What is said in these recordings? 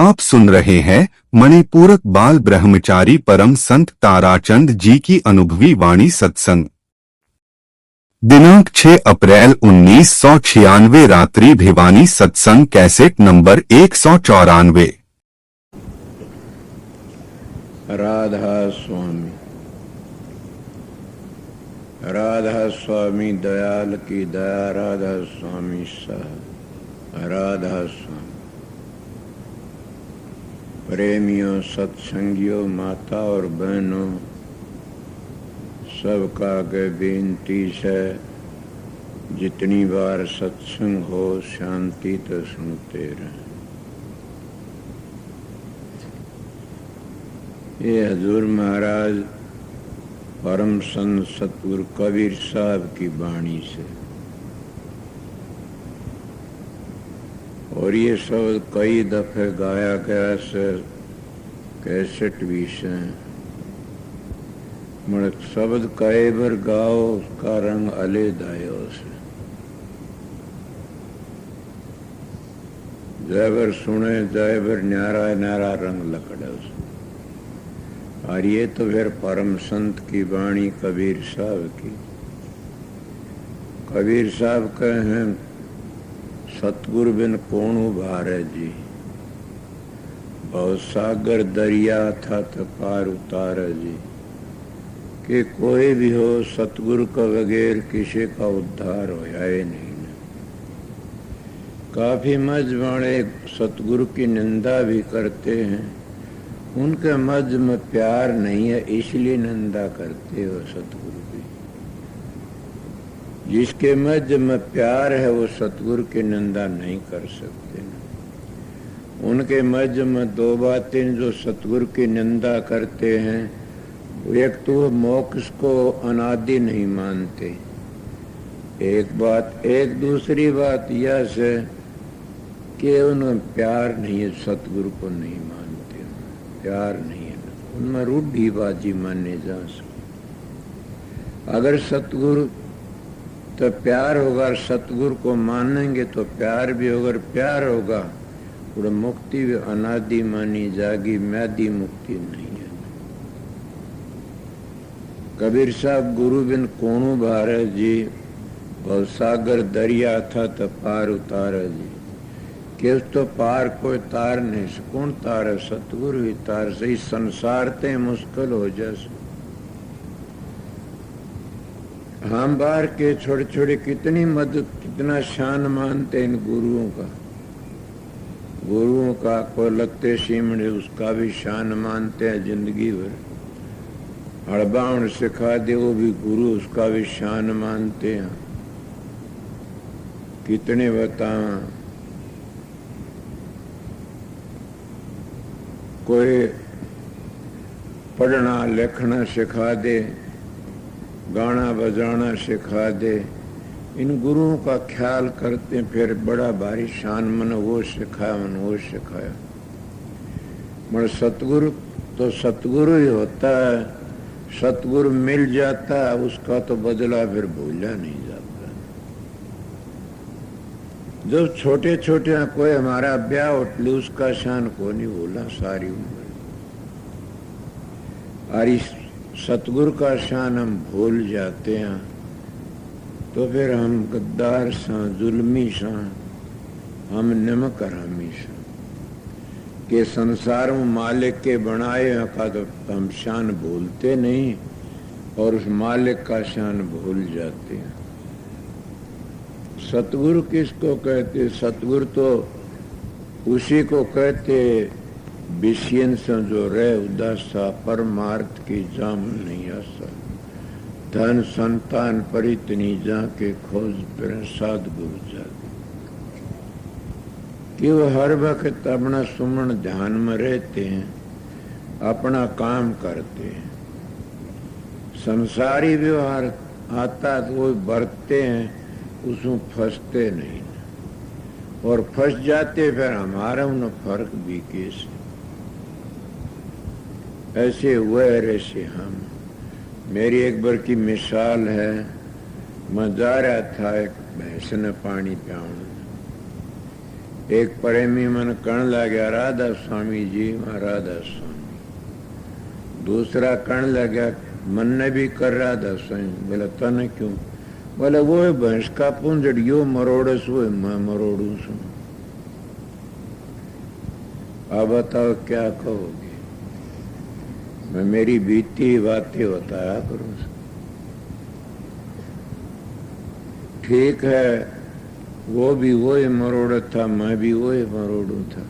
आप सुन रहे हैं मणिपूरक बाल ब्रह्मचारी परम संत ताराचंद जी की अनुभवी वाणी सत्संग। दिनांक 6 अप्रैल 1996 रात्रि भिवानी सत्संग कैसेट नंबर 194। राधा स्वामी, राधा स्वामी दयाल की दया, राधा स्वामी साहब, राधा स्वामी। प्रेमियों, सत्संगियों, माता और बहनों, सबका के बेनती से जितनी बार सत्संग हो शांति तो सुनते रहें। ये हजूर महाराज परम संत सतगुरु कबीर साहब की वाणी से, और ये शब्द कई दफे गाया गया से कैसेट भी से मत शब्द कई बार गाओ, उसका रंग अलेदायो से जय बार सुने, जय बार न्यारा न्यारा रंग लकड़े से। और ये तो फिर परम संत की वाणी कबीर साहब की। कबीर साहब कहे हैं, सतगुरु बिन कौन उभारे जी, बहुत सागर दरिया था तो पार उतारे जी। कि कोई भी हो सतगुरु का बगैर किसी का उद्धार होया ही नहीं। काफी मजवाड़े सतगुरु की निंदा भी करते हैं, उनके मध्य में प्यार नहीं है इसलिए निंदा करते हो सतगुरु की। जिसके मध्य में प्यार है वो सतगुरु की निंदा नहीं कर सकते। उनके मध्य में दो बातें जो सतगुरु की निंदा करते हैं, एक तो मोक्ष को अनादि नहीं मानते, एक बात। एक दूसरी बात यह है कि उन्हें प्यार नहीं है, सतगुरु को नहीं मानते, प्यार नहीं है, उनमें रूढ़ीबाजी माने जा सकती। अगर सतगुरु तो प्यार होगा, सतगुरु को मानेंगे तो प्यार भी होगा, प्यार होगा तो मुक्ति भी अनादि मानी जाएगी, म्यादी मुक्ति नहीं है। कबीर साहब गुरु बिन कौन उभारे जी, बहुत सागर दरिया था तो पार उतारे जी। कि उस तो पार कोई तार नहीं, कौन तार है? सतगुरु ही तार से। इस संसार ते मुश्किल हो जैसे हम बाहर के छोटे छोटे कितनी मदद, कितना शान मानते इन गुरुओं का। गुरुओं का कोई लगते सीमड़े उसका भी शान मानते हैं जिंदगी भर। हड़बाउन सिखा दे वो भी गुरु, उसका भी शान मानते हैं। कितने बतावा, कोई पढ़ना लिखना सिखा दे, गाना बजाना सिखा दे, इन गुरुओं का ख्याल करते फिर बड़ा भारी शान मन वो सिखाया, मन वो सिखाया। मगर सतगुरु तो सतगुरु ही होता है, सतगुरु मिल जाता है उसका तो बदला फिर भूला नहीं जाता। जब छोटे छोटे कोई हमारा ब्याह उठली उसका शान को नहीं भूला सारी उम्र। और इस सतगुरु का शान हम भूल जाते हैं तो फिर हम गद्दार सा, जुल्मी सा, हम निमक हरामी सा के संसार में मालिक के बनाए का तो हम शान भूलते नहीं और उस मालिक का शान भूल जाते हैं। सतगुरु किसको कहते? सतगुरु तो उसी को कहते विषयन से जो रहे उदासा, परमार्थ की जाम नहीं आसा, धन संतान परितनी जाके खोज पर सतगुरु जाते। कि वो हर वक्त अपना सुमन ध्यान में रहते हैं, अपना काम करते हैं। संसारी व्यवहार आता तो वो बरतते हैं, उसमें फंसते नहीं, और फंस जाते फिर हमारा उन्हें फर्क भी कैसे। ऐसे हुए ऐसे हम। मेरी एक बार की मिसाल है, मैं जा रहा था एक भैंस ने पानी पियाने, एक प्रेमी मन कण लग्या राधा स्वामी जी मां राधा स्वामी, दूसरा कण लग्या मन ने भी कर राधा स्वामी। बोला तने क्यों? बोले वो भैंस का पुंजड़ियो मरोड़स वो मैं मरोड़ू सू। अब बताओ क्या कहोगे? मैं मेरी बीती बातें बताया करूं। ठीक है, वो भी वही मरोड़ था, मैं भी वही मरोड़ू था,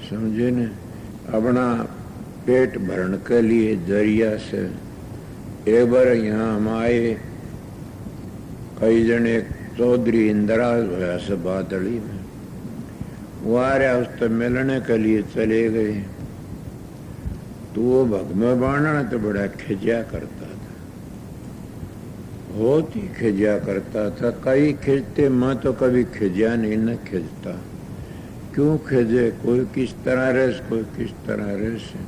समझे न? अपना पेट भरण के लिए जरिया से एक बार यहाँ हम आए, कई जने, एक चौधरी इंदिरा होया से बादली में, वो आ रहा, उससे मिलने के लिए चले गए। तो वो भगमे बाणा तो बड़ा खिंचा करता था, बहुत ही खिंचा करता था। कई खिंचते, मैं तो कभी खिंचा नहीं, न खिंचता। क्यों खिंचे? कोई किस तरह रहे, कोई किस तरह रहे।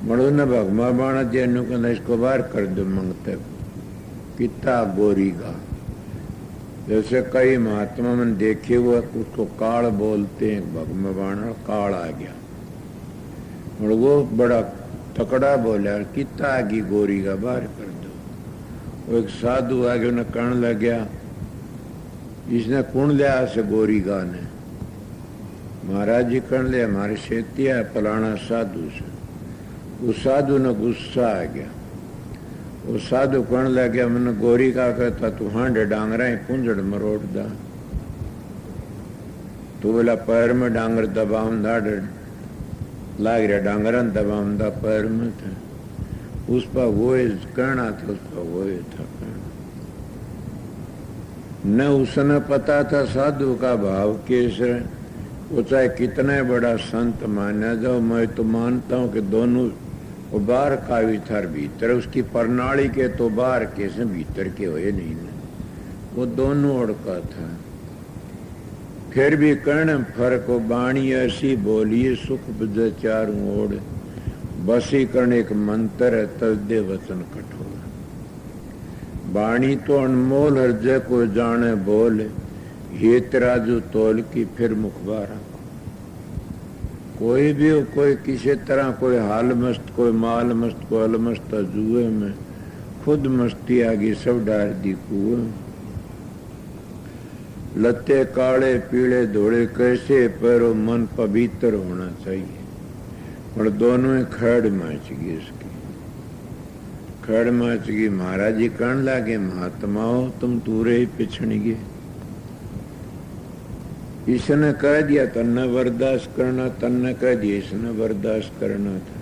मड़ो न भगमा बाणा तेनू कहना इसको बाहर कर दो मंगते किता गोरी का। जैसे कई महात्मा मन देखे हुए उसको काल बोलते हैं, भगमा बाणा काल आ गया। और वो बड़ा तकड़ा बोला किता आगी गोरी का बाहर कर दो। वो एक साधु आगे उन्हें कहने लग गया, इसने कौन लिया से गोरी का ने? महाराज जी कहने लिया हमारे शेतिया फलाना साधु से। उस साधु ने गुस्सा आ गया। वो साधु कहने लग गया मैंने गोरी का कहता तू हांडे डांगरा ही पुंजड़ मरोड़ दा। तो बोला पैर में डांगर दबाऊंदा, लाग रहा डांगरा दबाऊंदा पैर में था। उस पर वो कहना था, उस पर वो था कहना। न उसने पता था साधु का भाव कैसे। वो चाहे कितने बड़ा संत माना जाओ, मैं तो मानता हूं कि दोनों वो बाहर का भी था भीतर, उसकी प्रणाली के तो बाहर कैसे भीतर के हुए नहीं ने, वो दोनों ओर का था। फिर भी कर्ण फर्क हो, बाणी ऐसी बोलिए सुख बुझे चारों ओर, बसी कर्ण एक मंत्र है तजदे वचन कठोर। बाणी तो अनमोल हृदय को जाने बोल, ये तराजू तोल की फिर मुखबारा। कोई भी हो, कोई किसी तरह, कोई हाल मस्त, कोई माल मस्त, कोई हल मस्त जुए में, खुद मस्ती आगी सब डार दी कुएं। लत्ते काले पीले धोड़े कैसे पैरों मन पवित्र होना चाहिए। और दोनों ही खड़ माच गई उसकी, खड़ माच गई। महाराज जी कहने लगे महात्माओं तुम दूरे ही पिछड़ गए। इसने कह दिया तन्ने बर्दाश्त करना, तन्ने कह दिया इसने बर्दाश्त करना था।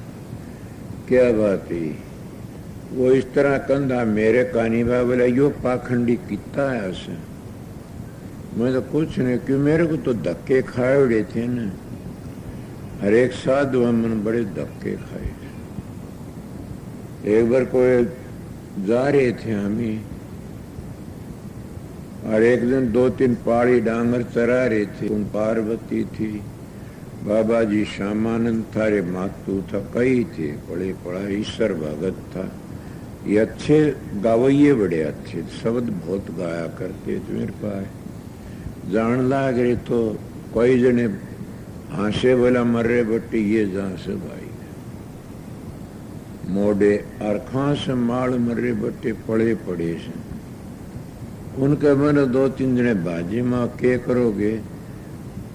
क्या बात है? वो इस तरह कंधा मेरे कानी बा बोला यो पाखंडी कितना है उसे। मैं तो कुछ नहीं, क्यों मेरे को तो धक्के खाए उड़े थे ना। हर एक साधु हमने बड़े धक्के खाए थे। एक बार कोई जा रहे थे हमें, और एक दिन 2-3 पहाड़ी डांगर चरा रहे थे। पार्वती थी, बाबा जी श्यामानंद था, रे मातू था, कई थे, बड़े पड़ा ईश्वर भगत था। ये अच्छे गावैये, बड़े अच्छे शब्द बहुत गाया करते थे। मेरे पास जान लाग रहे तो कोई जने हांसे बोला मर्रे बट्टी ये जहां से भाई मोड़े और खां से माल मर्रे बट्टे पड़े पड़े से। उनके मैंने 2-3 जने बाजी माँ के करोगे?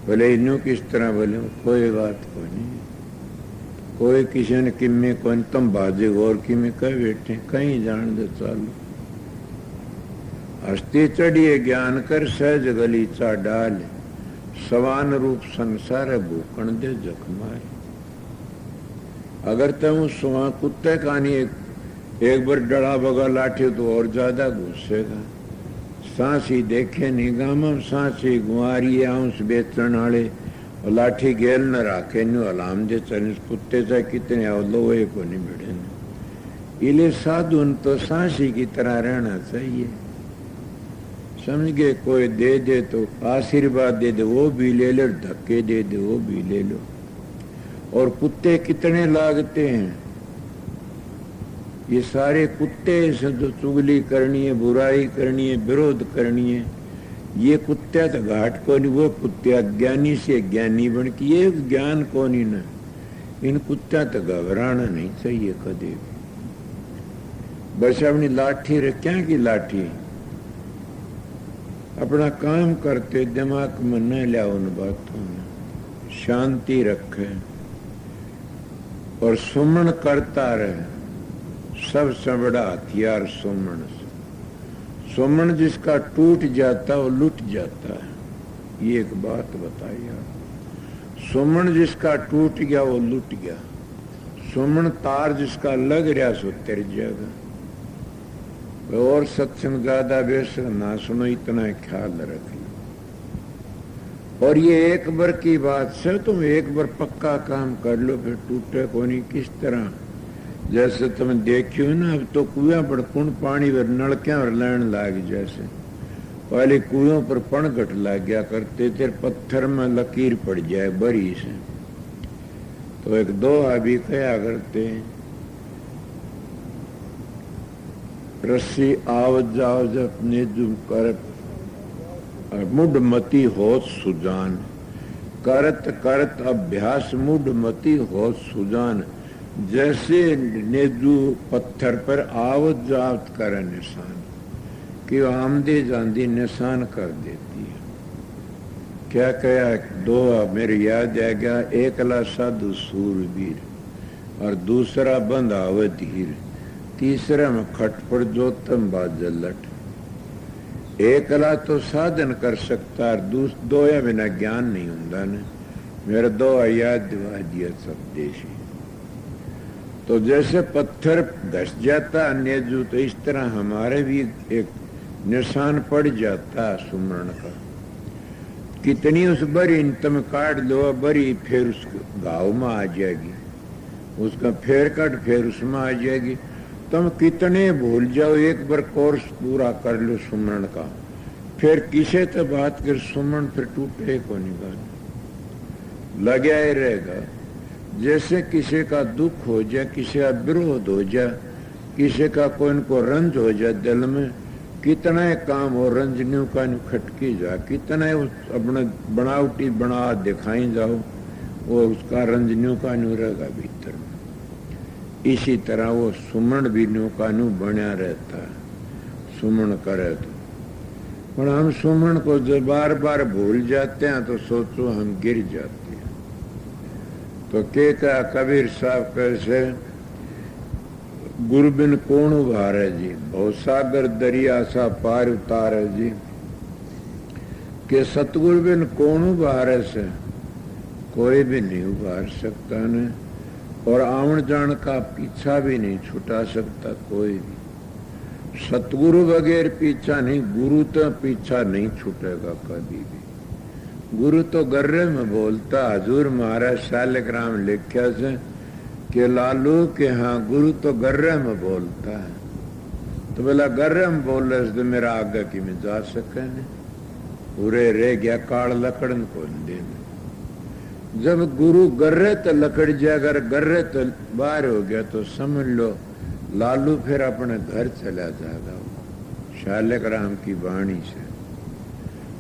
बोले इन्हों किस तरह? बोले कोई बात को नहीं, कोई किसी ने किम्मे को तुम बाजे गौर की में कह बैठे, कहीं जान दे चालू। हस्ती चढ़िए ज्ञान कर सहज गलीचा डाल, सवान रूप संसार भूखण दे जखमाए। अगर तुम सुहा कुत्ते कहानी एक बार डड़ा बगा लाठी तो और ज्यादा घुसेगा। सांसी देखे नहीं गाम, सांसी गुआरी आउंस बेचण वाले और लाठी गेल न राखे न्यू अलाम दे चल कुत्ते चाहे कितने लोहे को नहीं मिले। इले साधु तो सांसी की तरह रहना चाहिए, समझ गए? कोई दे दे तो आशीर्वाद दे दे वो भी ले लो, धक्के दे दे वो भी ले लो। और कुत्ते कितने लागते हैं? ये सारे कुत्ते से जो चुगली करनी है, बुराई करनी है, विरोध करनी है, ये कुत्त्या तो घाट को नहीं, वो कुत्त्या ज्ञानी से ज्ञानी बन के ये ज्ञान को नहीं न। इन कुत्त्या तो घबराना नहीं चाहिए कदे भी। बस अपनी लाठी रे, क्या की लाठी, अपना काम करते दिमाग में न लिया उन बातों में, शांति रखे और सुमन करता रहे। सबसे बड़ा हथियार सुमन से। सुमन जिसका टूट जाता वो लुट जाता है। ये एक बात बताई आप। सुमन जिसका टूट गया वो लुट गया। सुमन तार जिसका लग रहा सो तेरी जगह। और सत्संग ज्यादा बेशक ना सुनो, इतना ख्याल रखिए। और ये एक बार की बात से तुम एक बार पक्का काम कर लो, फिर टूटे को नहीं। किस तरह, जैसे तुम देखियो ना, अब तो कुआं पर कुण पानी पर नलकियां और लैन लाग, जैसे पहले कुओं पर पणघट लग गया करते थे, पत्थर में लकीर पड़ जाए बरी से। तो एक दोहा भी कया करते, रस्सी आवत जावत अपने जुम कर मुड मती होत सुजान, करत करत अभ्यास मुड मती होत सुजान। जैसे नेजू पत्थर पर आवत जावत करे निशान, कि आमदे जांदी निशान कर देती है। क्या कहा दोहा मेरे याद आ गया, एकला साधु सूरवीर और दूसरा बंद आवे धीर, तीसरा में खटपट जोतम बाजल लट। एकला तो साधन कर सकता है, दोया बिना ज्ञान नहीं होता ने। मेरा दोहा याद दिवा दिया सब देशी। तो जैसे पत्थर घस जाता नेजू, तो इस तरह हमारे भी एक निशान पड़ जाता सुमरण का। कितनी उस बरी तुम काट लो, बरी फिर उस घाव में आ जाएगी, उसका फेर कट फिर उसमें आ जाएगी। तुम कितने भूल जाओ, एक बार कोर्स पूरा कर लो सुमरण का, फिर किसे तो बात कर सुमरण फिर टूटे को नहीं, लगा ही रहेगा। जैसे किसी का दुख हो जाए, किसी का विरोध हो जाए, किसी का कोई इनको रंज हो जाए दिल में, कितना काम हो रंजनियों का खटकी जा, कितना अपने बनावटी बना दिखाई जाओ, वो उसका रंजनियों का न्यू रहेगा भीतर में। इसी तरह वो सुमन भी न्यू का न्यू बना रहता है, सुमन करे तो। पर हम सुमन को जब बार बार भूल जाते हैं तो सोचो हम गिर जाते हैं। तो कहता कबीर साहब कैसे, गुरु बिन कौन उभारे जी, भवसागर दरिया सा पार उतारे जी। के सतगुरु बिन कौन उभारे से, कोई भी नहीं उभार सकता ने। और आवन जान का पीछा भी नहीं छुटा सकता कोई भी। सतगुरु बगैर पीछा नहीं, गुरु तो पीछा नहीं छूटेगा कभी भी। गुरु तो गर्रे में बोलता, हजूर महाराज शालिग्राम लिखा से कि लालू के हाँ गुरु तो गर्रे में बोलता है। तो बोला गर्रे में बोल रहे तो मेरा आगे की में जा सके नहीं, पूरे रह गया काल लकड़न को देने। जब गुरु गर्रे तो लकड़ जाए, अगर गर्रे तो बाहर हो गया तो समझ लो लालू फिर अपने घर चला जाएगा। शालिग्राम की वाणी से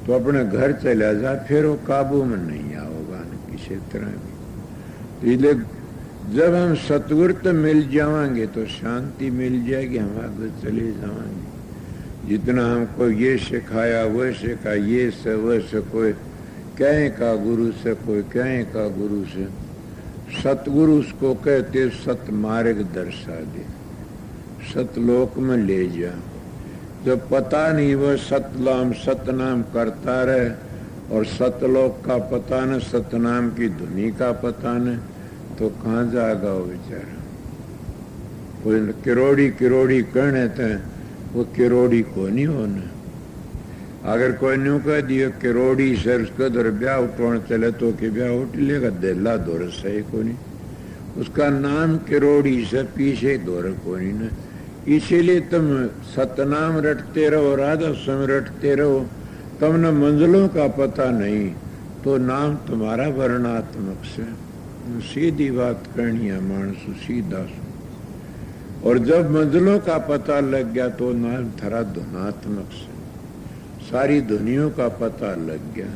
तो अपने घर चला जा, फिर वो काबू में नहीं आओगा किसी तरह भी। इसलिए जब हम सतगुरु तो मिल जाएंगे तो शांति मिल जाएगी, हम आगे चले जाएंगे। जितना हमको ये सिखाया वो सिखाया, ये से वो से, कोई कहें का गुरु से, कोई कहें का गुरु से। सतगुरु उसको कहते सत मार्ग दर्शा दे, सतलोक में ले जा। जब पता नहीं वह सतनाम सतनाम करता रहे और सतलोक का पता न, सतनाम की धुनी का पता न, तो कहाँ जाएगा वो बेचारा। कोई किरोड़ी किरोड़ी कहने थे, वो किरोड़ी को नहीं होना। अगर कोई न्यू कह दियो किरोड़ी से उसका दर ब्याह उठवाने चले तो कि ब्याह उठ लेगा, दिल्ला दौर सही को नहीं। उसका नाम किरोड़ी से पीछे दौर को नहीं ना। इसीलिए तुम सतनाम रटते रहो, राधा स्वामी रटते रहो, तुमने मंजिलों का पता नहीं तो नाम तुम्हारा वर्णात्मक से। सीधी बात करनी है मानस, सीधा। और जब मंजिलों का पता लग गया तो नाम थरा धुनात्मक से। सारी दुनिया का पता लग गया।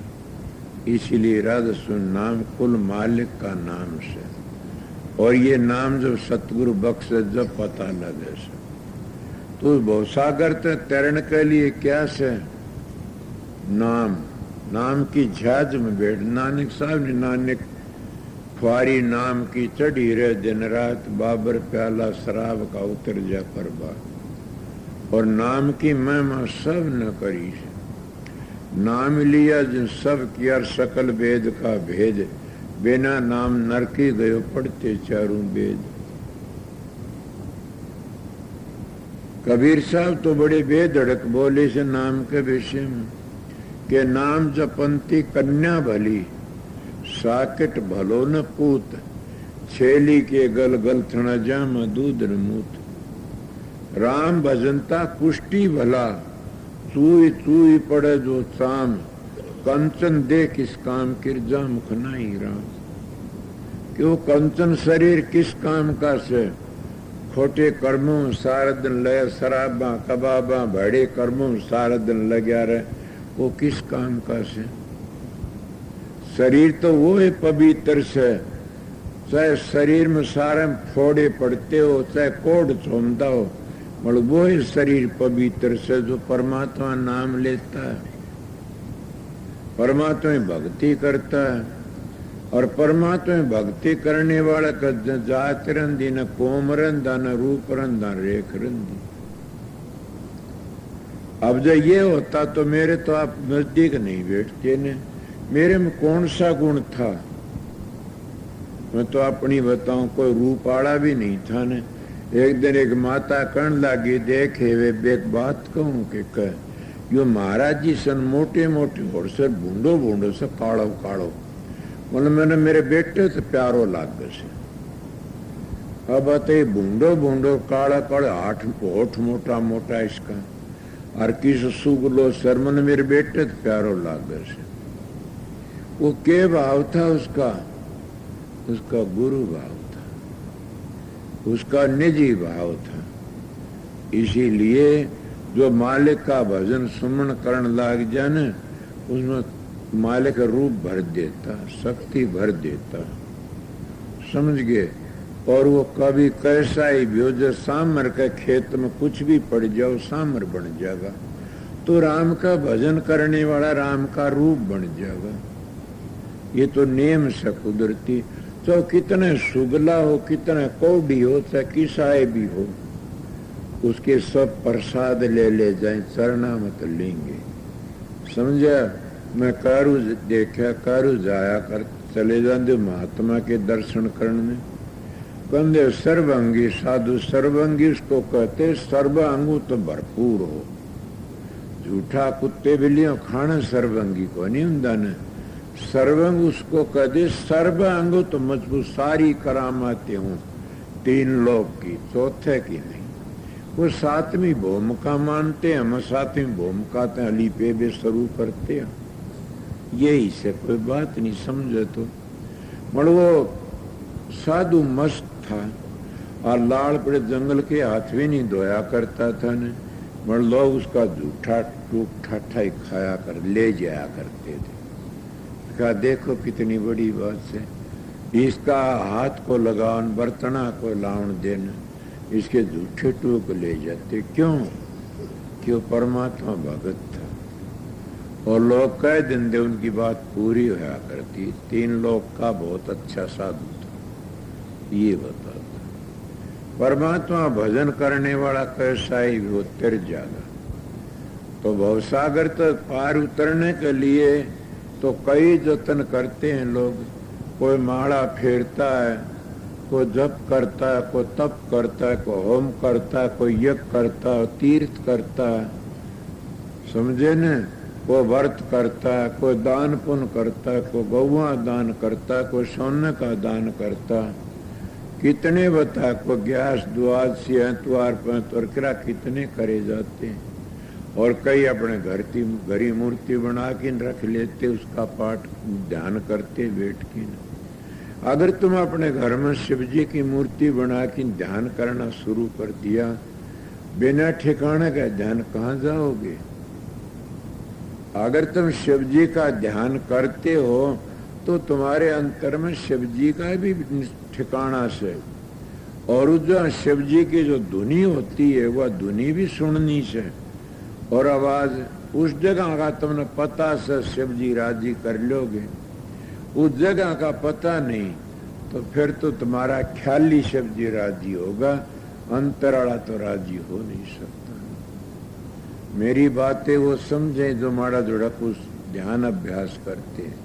इसीलिए राधा सुन नाम कुल मालिक का नाम से, और ये नाम जब सतगुरु बख्श जब पता लगे से, तो भवसागर तैरण के लिए क्या से नाम, नाम की झाज में बैठ। नानक साहब ने नानक ख्वारी नाम की चढ़ी रहे दिन रात, बाबर प्याला शराब का उतर जा परबा। और नाम की महिमा सब न करी से, नाम लिया जिन सब किया सकल वेद का भेद, बिना नाम नरकी गयो पढ़ते चारों वेद। कबीर साहब तो बड़े बेधड़क बोले से नाम के विषय में, के नाम जपंती कन्या भली, साकेट भलो न पूत, छेली के गल गल थना जाम दूध न मूत। राम भजनता कुष्टी भला, चूई चूई पड़े जो चाम, कंचन दे किस काम किरजा मुखनाई राम। क्यों कंचन शरीर किस काम का से, खोटे कर्मों सारा दिन लय, शराबा कबाबा भड़े कर्मों सारा दिन लग्या रहे, वो किस काम का से। शरीर तो वो है पवित्र से, चाहे शरीर में सारे फोड़े पड़ते हो, चाहे कोड चोमता हो, मगर वो है शरीर पवित्र से जो परमात्मा नाम लेता है, परमात्मा में भक्ति करता है। और परमात्मा में भक्ति करने वाला का जात रंदी, न कोम रंदा, न रूप रंदा, रेख रंदी। अब जब ये होता तो मेरे तो आप नजदीक नहीं बैठते ने, मेरे में कौन सा गुण था। मैं तो अपनी बताऊं, कोई रूप आड़ा भी नहीं था ने। एक दिन एक माता कहने लगी, देखे वे एक बात कहूं कि कह, यो महाराज जी सन मोटे मोटे और सर बूंदो बूंदो से काड़ो काड़ो, मतलब मैंने मेरे बेटे से प्यारो लाग से। अब आते बूंदो बूंदो काड़ा काड़ा, आठ होठ मोटा मोटा इसका, और किस सुगलो सर, मन मेरे बेटे से प्यारो लाग से। वो के भाव था उसका, उसका गुरु भाव था, उसका निजी भाव था। इसीलिए जो मालिक का भजन सुमन करने लग जाए न, उसमें मालिक रूप भर देता, शक्ति भर देता, समझ गए। और वो कभी कैसा ही भी हो, जो सामर के खेत में कुछ भी पड़ जाओ सामर बन जाएगा। तो राम का भजन करने वाला राम का रूप बन जाएगा। ये तो नेम से कुदरती, तो कितने सुगला हो, कितने कौड़ी हो, चाहे किसाए भी हो, उसके सब प्रसाद ले जाए, चरना मत लेंगे। समझा। मैं कारू देखा, कारू जाया कर चले जाते महात्मा के दर्शन करने, कंधे सर्वांगी साधु, सर्वांगी उसको कहते, सर्वांगू तो भरपूर हो। झूठा कुत्ते बिल्लियों खाना सर्वांगी को नहीं होता न, सर्वांग उसको कहते, सर्वांगो तो मजबूत, सारी करामाते हूँ तीन लोग की, चौथे की नहीं। वो सातवीं भूमिका मानते हैं, हम सातवीं भूमिका अली पे भी शुरू करते हैं। यही से कोई बात नहीं समझे तो। मगर वो साधु मस्त था, और लाल पड़े जंगल के हाथ भी नहीं धोया करता था ने, मगर लोग उसका झूठा टूक ठाठा ही खाया कर ले जाया करते थे। कहा देखो कितनी बड़ी बात है, इसका हाथ को लगावन, बर्तना को लावन देना, इसके झूठे टूक ले जाते। क्यों? क्यों? परमात्मा भगत था, और लोग कह दिन दे उनकी बात पूरी होया करती। तीन लोग का बहुत अच्छा साधु था, ये बताता। परमात्मा भजन करने वाला कैसा ही वो तर जाएगा। तो भवसागर तक पार उतरने के लिए तो कई जतन करते हैं लोग। कोई माला फेरता है, कोई जप करता है, कोई तप करता है, कोई होम करता है, कोई यज्ञ करता है, तीर्थ करता है, समझे न। कोई व्रत करता है, कोई दान पुण्य करता है, कोई गौवा दान करता है, कोई सोने का दान करता है। कितने बता, कोई ग्यास द्वादशी एतवार पैतवार किरा कितने करे जाते हैं। और कई अपने घरी मूर्ति बना के रख लेते, उसका पाठ ध्यान करते बैठ के। अगर तुम अपने घर में शिव जी की मूर्ति बना के ध्यान करना शुरू कर दिया, बिना ठिकाने का ध्यान कहाँ जाओगे? अगर तुम शिव जी का ध्यान करते हो तो तुम्हारे अंतर में शिव जी का भी ठिकाना से, और जो शिव जी की जो धुनी होती है वह धुनी भी सुननी से, और आवाज उस जगह का तुमने पता से शिव जी राजी कर लोगे। उस जगह का पता नहीं तो फिर तो तुम्हारा ख्याली शिव जी राजी होगा, अंतराला तो राजी हो नहीं सकता। मेरी बातें वो समझे जो माड़ा जोड़ा कुछ ध्यान अभ्यास करते हैं।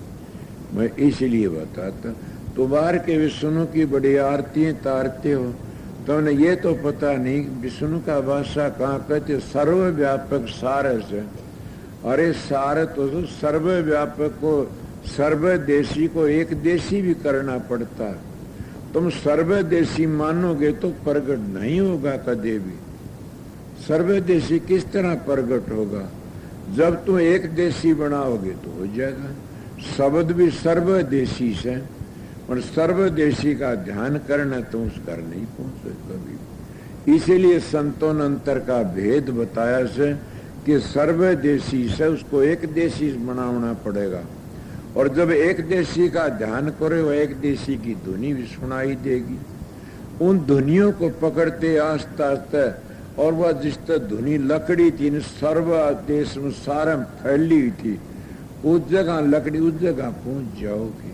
मैं इसलिए बताता, तुम्हार के विष्णु की बड़ी आरती तारते हो, तुमने ये तो पता नहीं विष्णु का भाषा कहाँ कहते, सर्वव्यापक सारस है। अरे सार तो सर्वव्यापक को, सर्वदेशी को एक देशी भी करना पड़ता। तुम सर्वदेशी मानोगे तो प्रगट नहीं होगा कदे भी। सर्वदेशी किस तरह प्रगट होगा? जब तुम एक देशी बनाओगे तो हो जाएगा। शब्द भी सर्वदेशी से, और सर्वदेशी का ध्यान करना तो उस घर नहीं पहुंचे कभी। इसीलिए संतों ने अंतर का भेद बताया से कि सर्वदेशी से उसको एक देशी बनाना पड़ेगा, और जब एक देशी का ध्यान करे वह एक देशी की धुनी भी सुनाई देगी। उन धुनियों को पकड़ते आस्ते आस्ते, और वह जिस तरह धुनी लकड़ी थी सर्व देश में सारा फैली हुई थी, उस जगह लकड़ी उस जगह पहुंच जाओगे।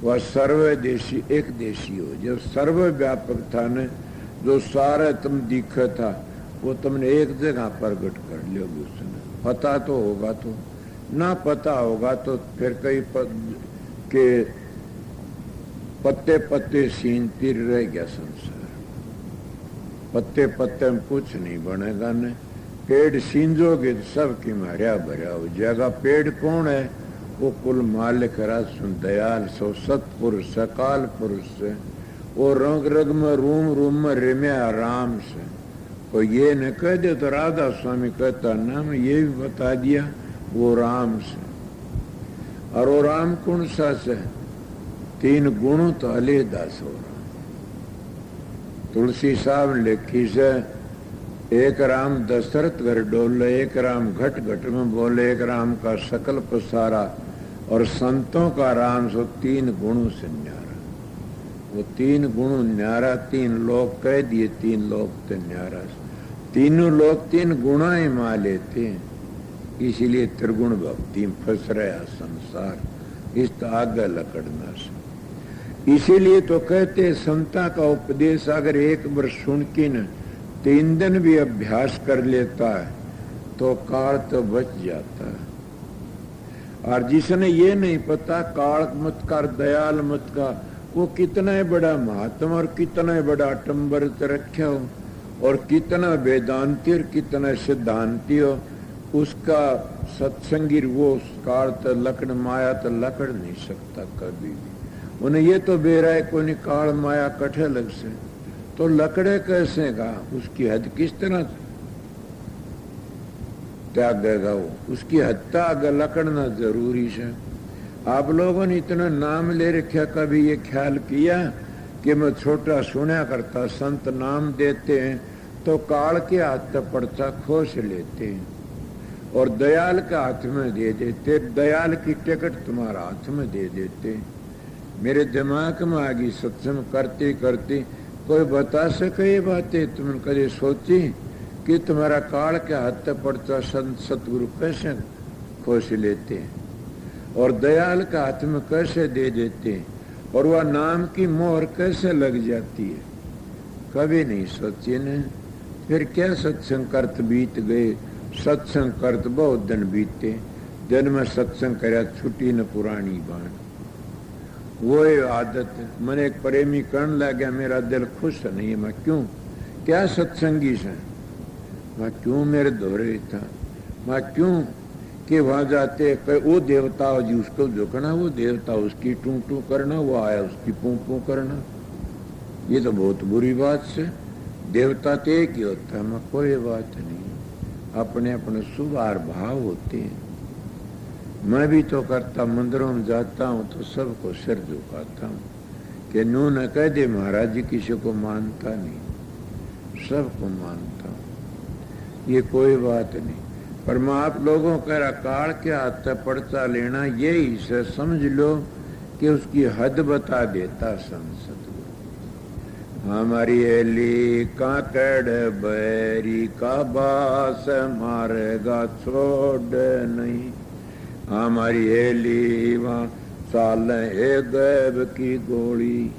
वह सर्वदेशी एक देशी हो। जब सर्वव्यापक था न, जो सारा तुम दिखा था वो तुमने एक जगह प्रकट कर लोगे। उसने पता तो होगा, तो ना पता होगा तो फिर कई के पत्ते पत्ते सीन तीर रह गया संसार। पत्ते पत्ते में कुछ नहीं बनेगा न। पेड़ सींजोगे तो सबकी हरिया भरिया हो जाएगा। पेड़ कौन है? वो कुल मालिक रासुन दयाल सो सतपुरुष सकाल पुरुष से, वो रंग रंग में रूम में रिम्या राम से। तो ये न कह दे तो राधा स्वामी कहता ना, मैं ये भी बता दिया वो राम से। और वो राम कौन सा से? तीन गुणों तो अलहदा सो रहा। तुलसी साहब लिखी से, एक राम दशरथ घर डोले, एक राम घट घट में बोले, एक राम का सकल पसारा, और संतों का राम सो तीन गुणों से न्यारा। वो तीन गुण न्यारा, तीन लोग कह दिए, तीन लोग तो न्यारा। तीनों लोग तीन गुणा ही मा लेते हैं, इसीलिए त्रिगुण भक्ति में फंस रहा संसार। इस आगे लकड़ना से, इसीलिए तो कहते संता का उपदेश अगर एक बार सुन के न 3 दिन भी अभ्यास कर लेता है तो काल तो बच जाता है। और जिसने ये नहीं पता काल मत कर दयाल मत का, वो कितना बड़ा महात्मा और कितना बड़ा अटम्बर रखा हो, और कितना वेदांती और कितना सिद्धांती हो, उसका सत्संगी वो काल तो लकड़ माया तो लकड़ नहीं सकता कभी भी। उन्हें ये तो बेरा है कोई काल माया कठे लग से, तो लकड़े कैसे का? उसकी हद किस तरह त्यागेगा वो? उसकी हद तक लकड़ना जरूरी है। आप लोगों ने इतना नाम ले रखा, कभी ये ख्याल किया कि मैं छोटा सुना करता संत नाम देते हैं तो काल के हाथ तक पड़ता खोस लेते हैं और दयाल के हाथ में दे देते, दयाल की टिकट तुम्हारा हाथ में दे देते। मेरे दिमाग में आ गई सत्संग करते करते, कोई बता सके ये बातें? तुमने कभी सोची कि तुम्हारा काल के हाथ तक पड़ता संत सतगुरु कैसे खोस लेते हैं और दयाल के हाथ में कैसे दे देते हैं, और वह नाम की मोहर कैसे लग जाती है? कभी नहीं सोची ने। फिर क्या सत्संग करत बीत गए, सत्संग करत बहुत दिन बीते, दिन में सत्संग करा छुट्टी न पुरानी बाण। वो आदत मैंने एक प्रेमी करण लग गया, मेरा दिल खुश नहीं है। मैं क्यों? क्या सत्संगी से मैं क्यों मेरे दोहरे था? मैं क्यों कि वहां जाते वो देवता जी उसको झुकना, वो देवता उसकी टू टू करना, वो आया उसकी पू पू करना। ये तो बहुत बुरी बात से। देवता तो एक ही होता है, मैं कोई बात नहीं, अपने अपने सुधार भाव होते हैं। मैं भी तो करता, मंदिरों में जाता हूँ तो सबको सिर झुकाता हूँ कि नू न कह दे महाराज जी किसी को मानता नहीं, सबको मानता हूँ, ये कोई बात नहीं। पर मैं आप लोगों कह काल के हाथ पड़ता लेना यही से समझ लो कि उसकी हद बता देता संसद। हमारी एली काकड़ बैरी का बास मारेगा छोड़ नहीं। हमारी एली वहाँ साल है गैब की गोली,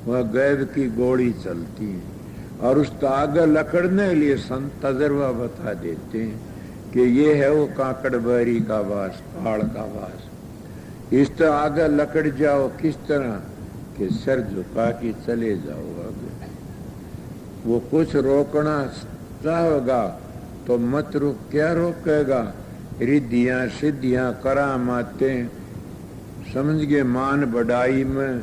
वह गैब की गोली चलती है और उस आगे लकड़ने के लिए संत तजर्बा बता देते हैं कि ये है वो काकड़ बैरी का वास, काल का वास। इस तरह आगे लकड़ जाओ किस तरह कि सर झुका के चले जाओ आगे। वो कुछ रोकना चाहेगा तो मत रुक, क्या रोकेगा? रिद्धियां सिद्धियां करामातें समझ गए, मान बढ़ाई में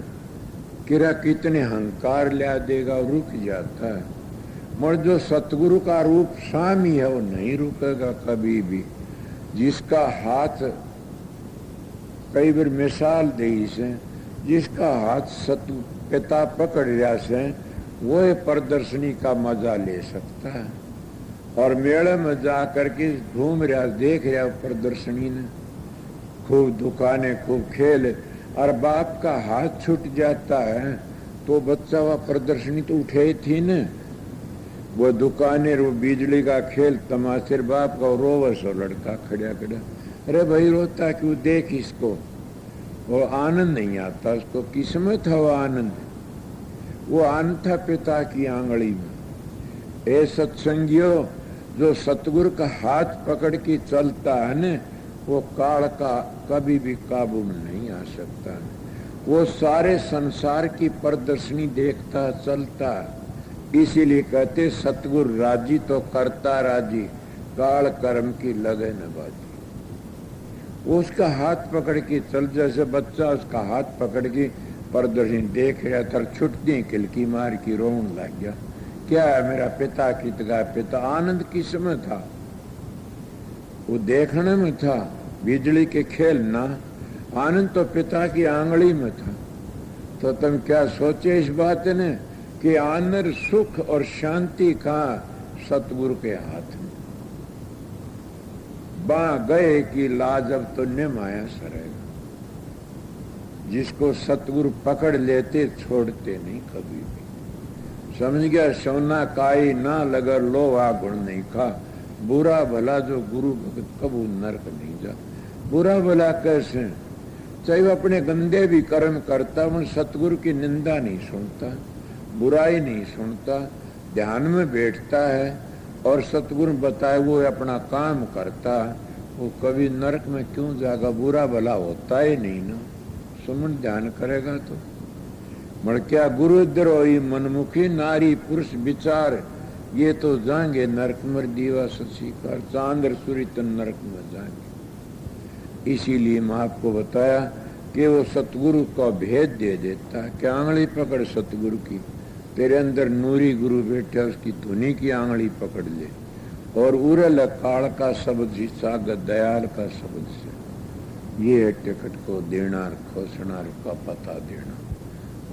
किरा कितने हंकार ला देगा, रुक जाता है। मगर जो सतगुरु का रूप स्वामी है वो नहीं रुकेगा कभी भी। जिसका हाथ कई बार मिसाल दे से, जिसका हाथ सत पिता पकड़ रहा से वो प्रदर्शनी का मजा ले सकता है। और मेले में जा करके घूम रहा देख रहा प्रदर्शनी ने, खूब दुकानें खूब खेल, और बाप का हाथ छूट जाता है तो बच्चा वह प्रदर्शनी तो उठे थी न, वो दुकानें वो बिजली का खेल तमाशे, बाप का रोवस हो लड़का खड़ा खड़ा, अरे भाई रोता क्यों, देख इसको। वो आनंद नहीं आता उसको, किस्मत है वो आनंद, वो आनंद था पिता की आंगली में। ए सत्संगियों, जो सतगुरु का हाथ पकड़ के चलता है न, वो काल का कभी भी काबू में नहीं आ सकता। वो सारे संसार की प्रदर्शनी देखता चलता, इसीलिए कहते सतगुरु राजी तो करता राजी, काल कर्म की लगे न बाजी। वो उसका हाथ पकड़ के चल, जैसे बच्चा उसका हाथ पकड़ के प्रदर्शनी देख रहा था, छुटती किलकी मार की रोन लग गया, क्या है मेरा पिता कित का पिता। आनंद किस में था? वो देखने में था, बिजली के खेल ना, आनंद तो पिता की आंगली में था। तो तुम क्या सोचे इस बात ने कि आनंद सुख और शांति का सतगुरु के हाथ में। बा गए कि लाज अब तो न माया सरेगा। जिसको सतगुरु पकड़ लेते छोड़ते नहीं कभी भी। समझ गया? सोना काई ना लगर लोहा गुण नहीं खा, बुरा भला जो गुरु भगत कबू नरक नहीं जा। बुरा भला कैसे? चाहे वो अपने गंदे भी कर्म करता, वो सतगुरु की निंदा नहीं सुनता, बुराई नहीं सुनता, ध्यान में बैठता है और सतगुरु बताए वो अपना काम करता, वो कभी नरक में क्यों जाएगा? बुरा भला होता ही नहीं ना, सुमन ध्यान करेगा तो। मर क्या गुरुद्रोही मनमुखी नारी पुरुष विचार, ये तो जाएंगे नरक मर दीवा सचिकार, चांद्र सूर्य तो नरक में जाएंगे। इसीलिए मैं आपको बताया कि वो सतगुरु का भेद दे देता है कि आंगली पकड़ सतगुरु की, तेरे अंदर नूरी गुरु बैठा, उसकी धुनी की आंगली पकड़ ले और उरल काल का शब्द ही सागत दयाल का शब्द से ये है टिकट को देना, खोसना का पता देना,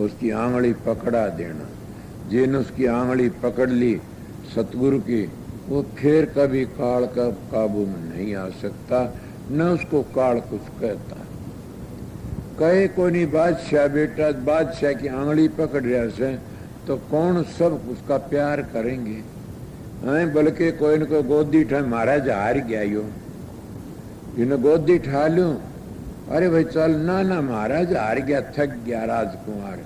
उसकी आंगली पकड़ा देना। जिन उसकी आंगली पकड़ ली सतगुरु की, वो फिर कभी काल का काबू में नहीं आ सकता, न उसको काल कुछ कहता। कहे को नहीं बादशाह बेटा, बादशाह की आंगली पकड़ रहा से तो कौन सब उसका प्यार करेंगे हैं? बल्कि कोई न कोई गोदी ठा, महाराज हार गया यो, इन्हें गोदी ठा लूं, अरे भाई चल ना ना महाराज हार गया, थक गया राजकुमार,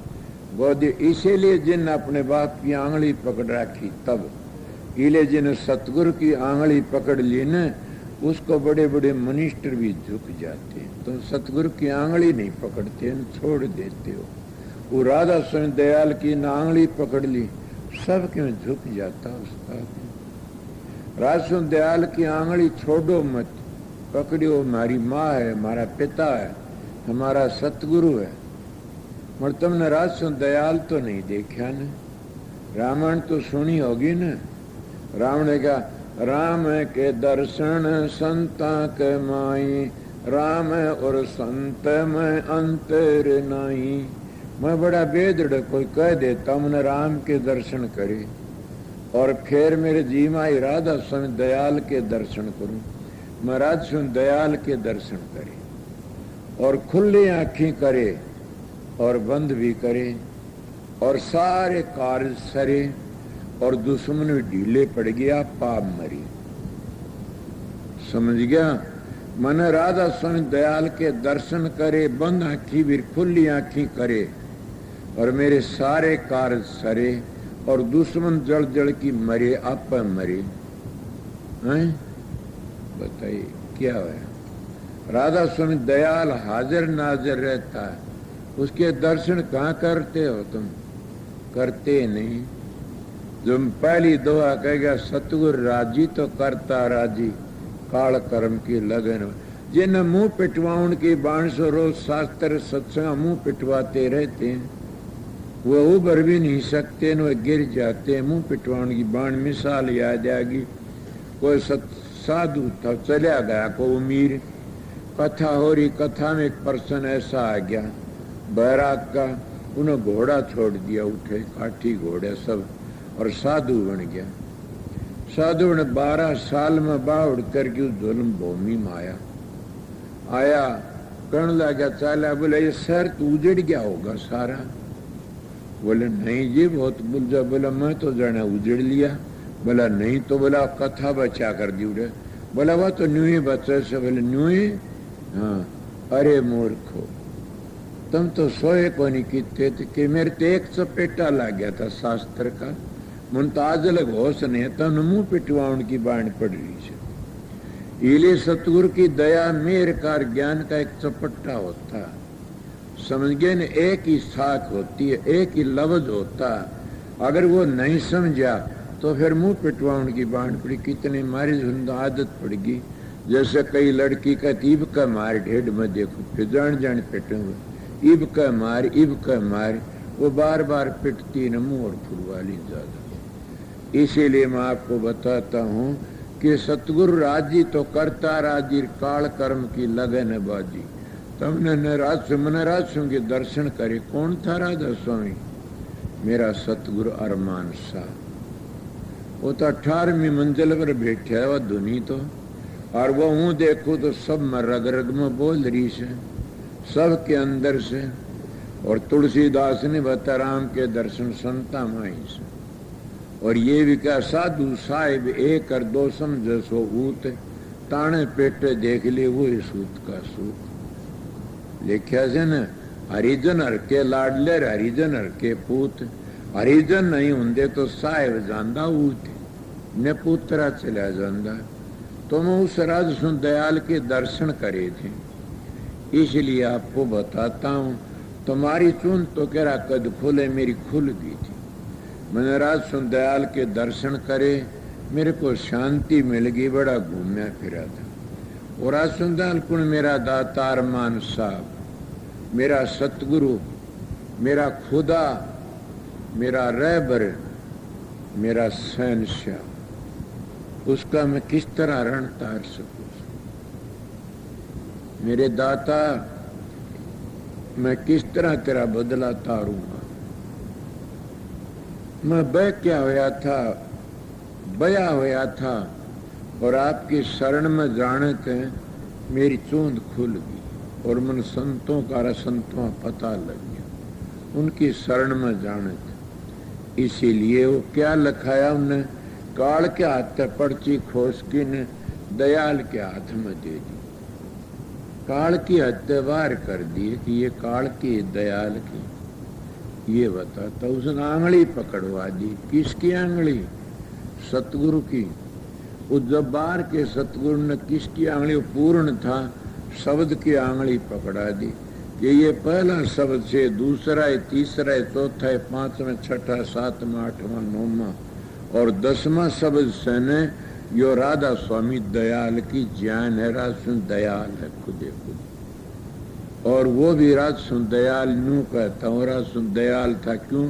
गोदी। इसीलिए जिन अपने बाप की आंगली पकड़ रखी तब, इले जिन सतगुरु की आंगली पकड़ ली न, उसको बड़े बड़े मिनिस्टर भी झुक जाते हैं। तुम सतगुरु की आंगली नहीं पकड़ते, छोड़ देते हो। वो राधा स्वामी दयाल की आंगली पकड़ ली, सब क्यों झुक जाता उसका। राधा स्वामी दयाल की आंगली छोड़ो मत, पकड़ियो, हमारी माँ है, हमारा पिता है, हमारा सतगुरु है। मगर तुमने राधा स्वामी दयाल तो नहीं देखा न, रामायण तो सुनी होगी न। राम ने कहा, राम के दर्शन संता के माई, राम और संत में अंतर नहीं। मैं बड़ा बेदड़ कोई कह देता हमने राम के दर्शन करे और फिर मेरे जी माई राधा स्वामी दयाल के दर्शन करूं, महाराज सुन दयाल के दर्शन करे और खुली आंखें करे और बंद भी करे और सारे कार्य सरे और दुश्मन भी ढीले पड़ गया, पाप मरी। समझ गया? मन राधा स्वामी दयाल के दर्शन करे, बंद आंखी भी खुली आंखी करे और मेरे सारे कार्य सरे और दुश्मन जड़ जड़ की मरे, आप मरे। हैं? बताइए क्या है? राधा स्वामी दयाल हाजिर नाजिर रहता है, उसके दर्शन कहाँ करते हो तुम? करते नहीं। जो पहली दुआ कहेगा सतगुरु राजी तो करता राजी, काल कर्म की लगन। जिन मुंह पिटवाउन की बाण सो रोज शास्त्र सत्संग मुंह पिटवाते रहते हैं, वो उबर भी नहीं सकते, वो गिर जाते। मुंह पिटवाउन की बाण मिसाल याद आएगी। कोई साधु था, चला गया को उमीर, कथा हो रही, कथा में एक पर्सन ऐसा आ गया बैराग का, उन्हें घोड़ा छोड़ दिया, उठे काठी घोड़े सब, और साधु बन गया। साधु ने 12 साल में बाउड़ करके उस जुल्म भूमि में आया, कहने लगा चाला, बोले ये शहर तो उजड़ गया होगा सारा। बोले नहीं जी बहुत बुलझा। बोला मैं तो जाने उजड़ लिया। बोला नहीं तो बोला कथा बचा कर दी उड़े। बोला वह तो न्यूही बच्चे से। बोले न्यूही? हाँ। अरे मूर्खो, तुम तो सोए को नहीं कीते थे कि मेरे तो एक चपेटा लग गया था शास्त्र का, मन तो आज अलग होश नहीं था, मुंह पिटवाउन की बाण पड़ रही है। इले सतगुरु की दया मेर कार ज्ञान का एक चपट्टा होता, समझ गए न? एक ही साख होती है, एक ही लफ्ज होता। अगर वो नहीं समझा तो फिर मुंह पिटवाउन की बाण पड़ी। कितनी मारी झुंड आदत पड़गी। जैसे कई लड़की का इब का मार ढेड में देखो, फिर जान जान पिटे हुए, इब का मार, वो बार बार पिटती न मुंह और फुलवाली ज्यादा। इसीलिए मैं आपको बताता हूँ कि सतगुरु राजी तो करता राजी, काल कर्म की लगन बाजी। तुमने नराज के दर्शन करे। कौन था राधा स्वामी? मेरा सतगुरु अरमान शाह। वो तो 18वीं मंजिल पर बैठा है वह धुनी तो, और वो हूँ देखो तो सब में रग रग में बोल रही से, सब के अंदर से। और तुलसीदास ने बता राम के दर्शन संता माई से। और ये भी क्या साधु साहिब एक और दो समझ सो ऊत, ताने पेटे देख ले वो सूत का सूत। लिखा से न हरिजन हर के लाडले, हरिजन हर के पूत। हरिजन नहीं होंगे तो साहिब जांदा ऊत ने पुत्रा चला जांदा। तो मैं उस राज सुन दयाल के दर्शन करे थे, इसलिए आपको बताता हूँ। तुम्हारी चून तो कह रहा कद खुले, मेरी खुल गई थी। मैंने राज सुन दयाल के दर्शन करे, मेरे को शांति मिल गई, बड़ा घूमया फिरा था। और राज सुन दयाल कुण मेरा दाता अरमान साहब, मेरा सतगुरु, मेरा खुदा, मेरा रहबर, मेरा शहंशाह, उसका मैं किस तरह रण तार सकूं? मेरे दाता, मैं किस तरह तेरा बदला तारूंगा? मैं क्या होया था, बया होया था, और आपकी शरण में जाने थे मेरी चूंद खुल गई और मन संतों का संतों पता लग गया, उनकी शरण में जाने थे। इसीलिए वो क्या लिखाया उन्हें, काल के हाथ पर्ची खोस की ने दयाल के हाथ में दे दी। काल की हत्या बाहर कर दी कि ये काल की दयाल की। ये बताता उसने आंगली पकड़वा दी। किसकी आंगली? सतगुरु की। उस जब्बार के सतगुरु ने किसकी आंगली? पूर्ण था, शब्द की आंगली पकड़ा दी कि ये पहला शब्द से दूसरा है, तीसरा है, चौथा है, पांचवा, छठा, सातवां, आठवां, नौवां और 10वां शब्द से ने यो राधा स्वामी दयाल की जान है। राजसुन दयाल है खुदे खुद। और वो भी राजसुन दयाल न्यू कहता हूँ, राजसुन दयाल था क्यों?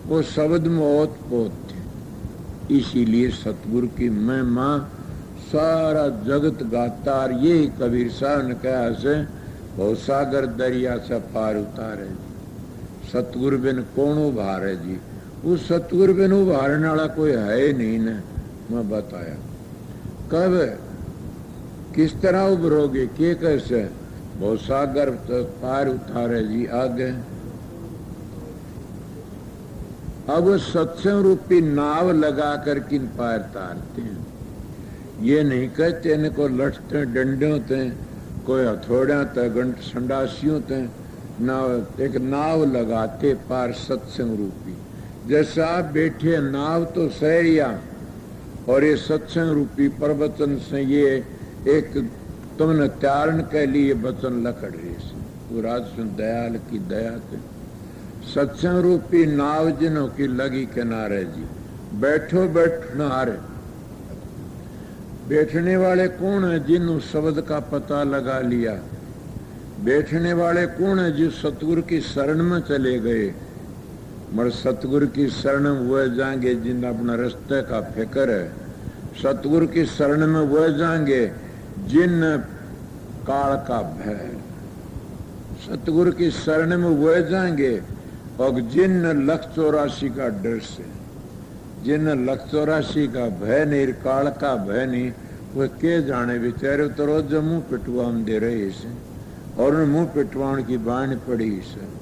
वो शब्द में ओत पोत थे। इसीलिए सतगुरु की महिमा सारा जगत गाता। और यही कबीर साहब ने कहा से बहुत सागर दरिया से पार उतारे। सतगुरु बिन कौन उभारे जी? उस सतगुरु बिन उभारने वाला कोई है नहीं न। मैं बताया कब किस तरह उभरोगे, के कैसे? बहुत सागर पार उतारे जी आगे। अब सत्संग रूपी नाव लगा कर किन पार तारते हैं। ये नहीं कहते इनको लठते डंडे होते हैं, कोई हथौड़ा होता गंठ संडासी होते हैं, नाव एक नाव लगाते पार सत्संग रूपी। जैसे आप बैठे नाव तो सहरिया और ये सत्संग रूपी प्रवचन से ये एक तुमने त्यारण के लिए वचन लकड़ रही से पूरा सुन दयाल की दया से सत्संग रूपी नाव जिनों की लगी किनारे जी। बैठो बैठना हारे। बैठने वाले कौन है? जिन्हों शब्द का पता लगा लिया। बैठने वाले कौन है? जो सतगुरु की शरण में चले गए। मगर सतगुरु की शरण में वह जाएंगे जिन अपना रास्ते का फिक्र है। सतगुरु की शरण में वह जाएंगे जिन काल का भय है। सतगुरु की शरण में वह जाएंगे और जिन 184 का डर से, जिन 184 का भय नहीं, काल का भय नहीं, वह के जाने बेचारे तो रोज मुंह पिटवान दे रहे इसे और मुंह पिटवान की बाण पड़ी इसे।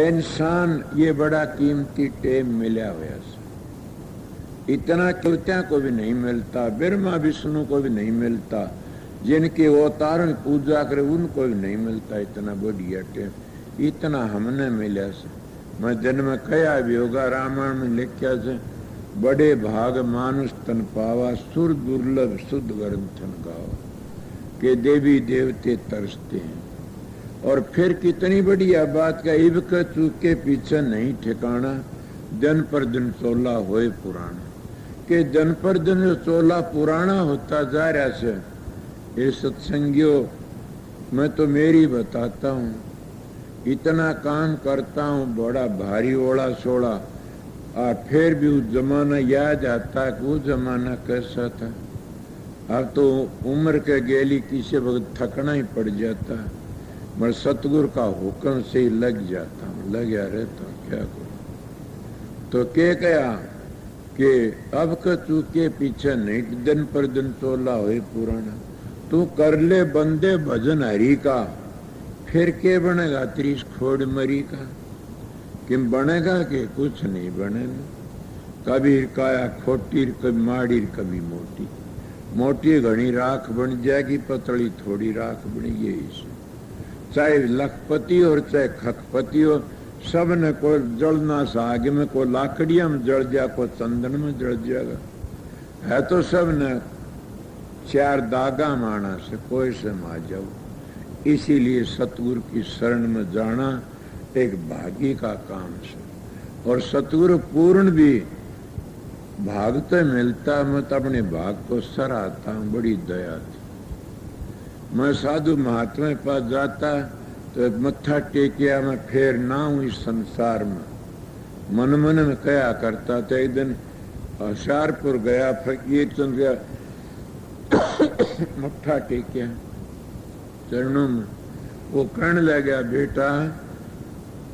इंसान ये बड़ा कीमती टेम मिला हुआ से, इतना देवत्या को भी नहीं मिलता, ब्रह्मा विष्णु को भी नहीं मिलता, जिनके अवतारों की पूजा करे उनको भी नहीं मिलता इतना बढ़िया टेम, इतना हमने मिला से। मैं जन्म कया भी होगा, रामायण में लिखा से बड़े भाग मानुष तन पावा, सुर दुर्लभ शुद्ध ग्रंथन गावा, के देवी देवते तरसते हैं। और फिर कितनी बढ़िया बात का, इब का चूक के पीछे नहीं ठिकाना, दिन पर दिन चोला होए पुराना, के दिन पर दिन जो चोला पुराना होता जा रहा से। ये सत्संगियों मैं तो मेरी बताता हूँ, इतना काम करता हूँ बड़ा भारी ओला सोड़ा, और फिर भी उस जमाना याद आता है कि वो जमाना कैसा था। अब तो उम्र के गेली किसी वक्त थकना ही पड़ जाता है, मगर सतगुरु का हुक्म से ही लग जाता हूँ, लग गया रहता हूँ, क्या करूँ। तो क्या कहा कि अब का चूके पीछे नहीं, दिन पर दिन तोला हुए पुराना, तू कर ले बंदे भजन हरि का, फिर के बनेगा 30 खोड़ मरी का। किम बनेगा कि कुछ नहीं बनेगा। कभी काया खोटी, कभी माड़ी, कभी मोटी, मोटी घनी राख बन जाएगी, पतली थोड़ी राख बनी। यही चाहे लखपति और चाहे खखपति हो, सब ने को जलना साग में, को लाकड़िया में जल जा, को चंदन में जल जाएगा, है तो सब ने 4 दागा माना से कोई से मा जाओ। इसीलिए सतगुरु की शरण में जाना एक भागी का काम है। और सतगुरु पूर्ण भी भाग तो मिलता, मैं तो अपने भाग को सराहता हूँ, बड़ी दया थी। मैं साधु महात्मा के पास जाता तो मत्था टेकिया, मैं फिर ना हूँ इस संसार में, मन मन में कया करता था। एक दिन होशियारपुर गया, फकीर चंद गया, मत्था टेकिया चरणों में, वो कहने लगा, बेटा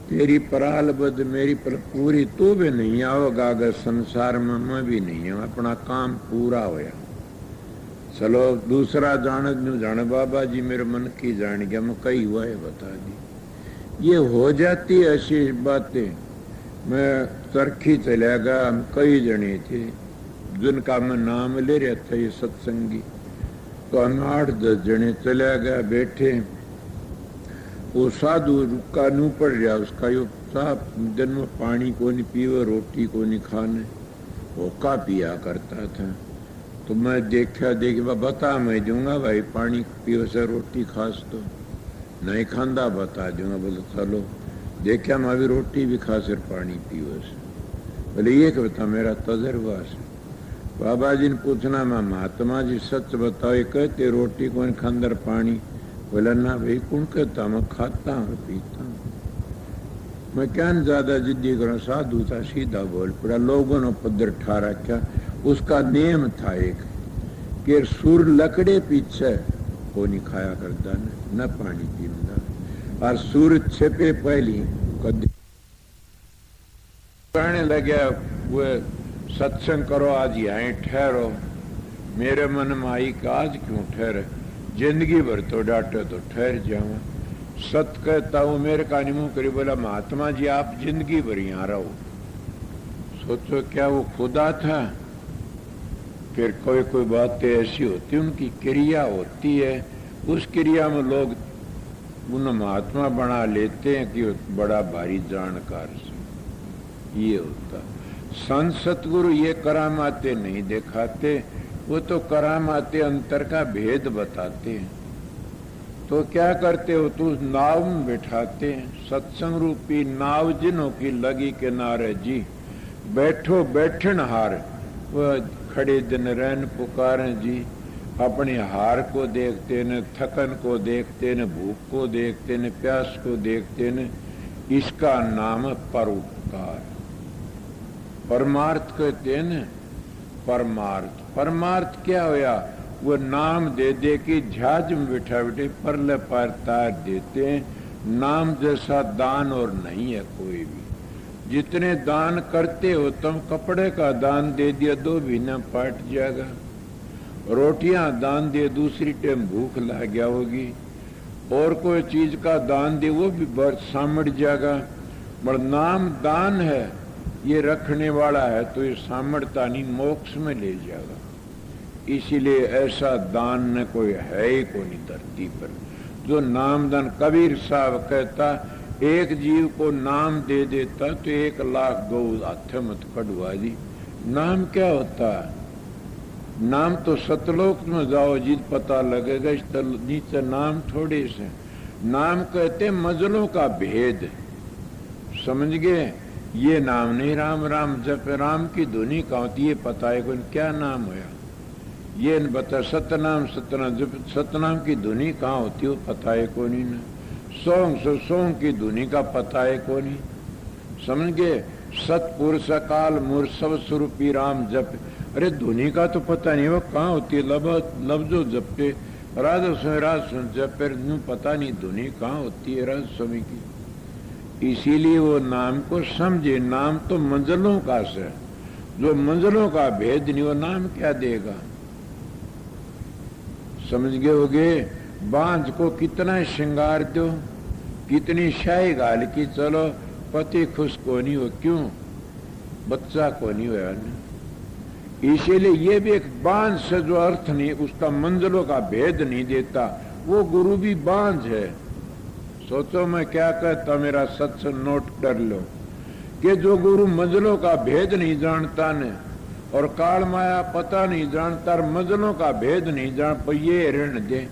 तेरी पराल बद मेरी पर पूरी, तू भी नहीं आओगा अगर संसार में, मैं भी नहीं हूं, अपना काम पूरा होया, चलो दूसरा जाने बाबा जी मेरे मन की जान गया, मैं कही हुआ है बता दी। ये हो जाती ऐसी बातें। मैं तरखी चला गया, हम कई जने थे जिनका मैं नाम ले रहा था, ये सत्संगी, तो हम 8-10 जने चला गया, बैठे, वो साधु रुका नू पड़ रहा, उसका यो साफ दिन में पानी को नहीं पीवे, रोटी को नहीं खाने, वो का पिया करता था। तो मैं देखा बता मैं दूंगा भाई, पानी पियो से रोटी खास तो नहीं खांदा, बता दूंगा। बोले चलो, देखा मैं अभी रोटी भी खा सिर पानी पियो से। बोले ये क्या बता, मेरा तजर्बा से। बाबा जी ने पूछना, मैं महात्मा जी सच बताओ, कहते रोटी कौन खांदर पानी? बोला ना भाई, कौन कहता, मैं खाता हूँ पीता हूँ, मैं क्या ज्यादा जिद्दी करूँ। साधु था, सीधा बोल पड़ा, लोगों ने पद्धर ठा रखा। उसका नियम था एक कि सुर लकड़े पीछे वो नहीं खाया करता, न पानी पीता, और सुर छिपे पहली कद कहने लगे, वो सत्संग करो आज यहाँ ठहरो। मेरे मन में आई कि आज क्यों ठहरे, जिंदगी भर तो डांटे तो ठहर जाऊं। सत कहता हूं मेरे का मुंह करी बोला महात्मा जी आप जिंदगी भर यहां रहो। सोचो क्या वो खुदा था? फिर कोई कोई बातें ऐसी होती उनकी क्रिया होती है, उस क्रिया में लोग उन महात्मा बना लेते हैं कि बड़ा भारी जानकार से। ये होता संत सतगुरु ये करामाते नहीं दिखाते, वो तो करामाते अंतर का भेद बताते हैं। तो क्या करते हो? तो उस नाव में बिठाते हैं, सत्संग रूपी नाव जिन्हों की लगी किनारे जी, बैठो बैठन हार, वह खड़े दिन रैन पुकारें जी। अपने हार को देखते न, थकन को देखते न, भूख को देखते न, प्यास को देखते न, इसका नाम परोपकार। परमार्थ कहते न, परमार्थ। परमार्थ क्या होया? वो नाम दे दे कि झाज में बिठा बिठे परले पार तार देते हैं। नाम जैसा दान और नहीं है कोई भी। जितने दान करते हो तुम, कपड़े का दान दे दिया 2 महीना पाट जाएगा, रोटियां दान दे दूसरी टाइम भूख लग गया होगी, और कोई चीज का दान दे वो भी बहुत सामड़ जाएगा। पर नाम दान है, ये रखने वाला है तो ये सामर्थ्य नहीं, मोक्ष में ले जाएगा। इसीलिए ऐसा दान न कोई है ही को नहीं धरती पर जो नाम दान। कबीर साहब कहता एक जीव को नाम दे देता तो 1 लाख गौ हाथ मत कड़वा दी। नाम क्या होता है? नाम तो सतलोक में जाओ जिद पता लगेगा, इस नीचे नाम थोड़े से। नाम कहते मजलों का भेद, समझ गए? ये नाम नहीं राम राम जप, राम की धुनी का होती है पता है कौन क्या नाम होया, ये न बता। सतनाम सतनाम जप, सतनाम की धुनी कहाँ होती है पता है कौन ही ना। सोंग की धुनी का पता है कौन ही, समझ गए? सतपुर सकाल मूर सब स्वरूपी राम जप, अरे धुनी का तो पता नहीं वो कहाँ होती है। लफ्जो जपते राधा स्वामी राज सुन जपे, पता नहीं धुनी कहाँ होती है राज स्वामी की। इसीलिए वो नाम को समझे। नाम तो मंजिलों का से, जो मंजिलों का भेद नहीं वो नाम क्या देगा? समझ गए होगे? बांझ को कितना श्रृंगार दो, कितनी शाही गाल की, चलो पति खुश को नहीं हो, क्यों? बच्चा को नहीं होया ना। इसीलिए ये भी एक बांझ से जो अर्थ नहीं, उसका मंजिलों का भेद नहीं देता, वो गुरु भी बांझ है। सोचो मैं क्या कहता, मेरा सत्संग नोट कर लो कि जो गुरु मंजिलों का भेद नहीं जानता ने, और काल माया पता नहीं जानता, और मंजिलों का भेद नहीं जान पर ये ऋण दे,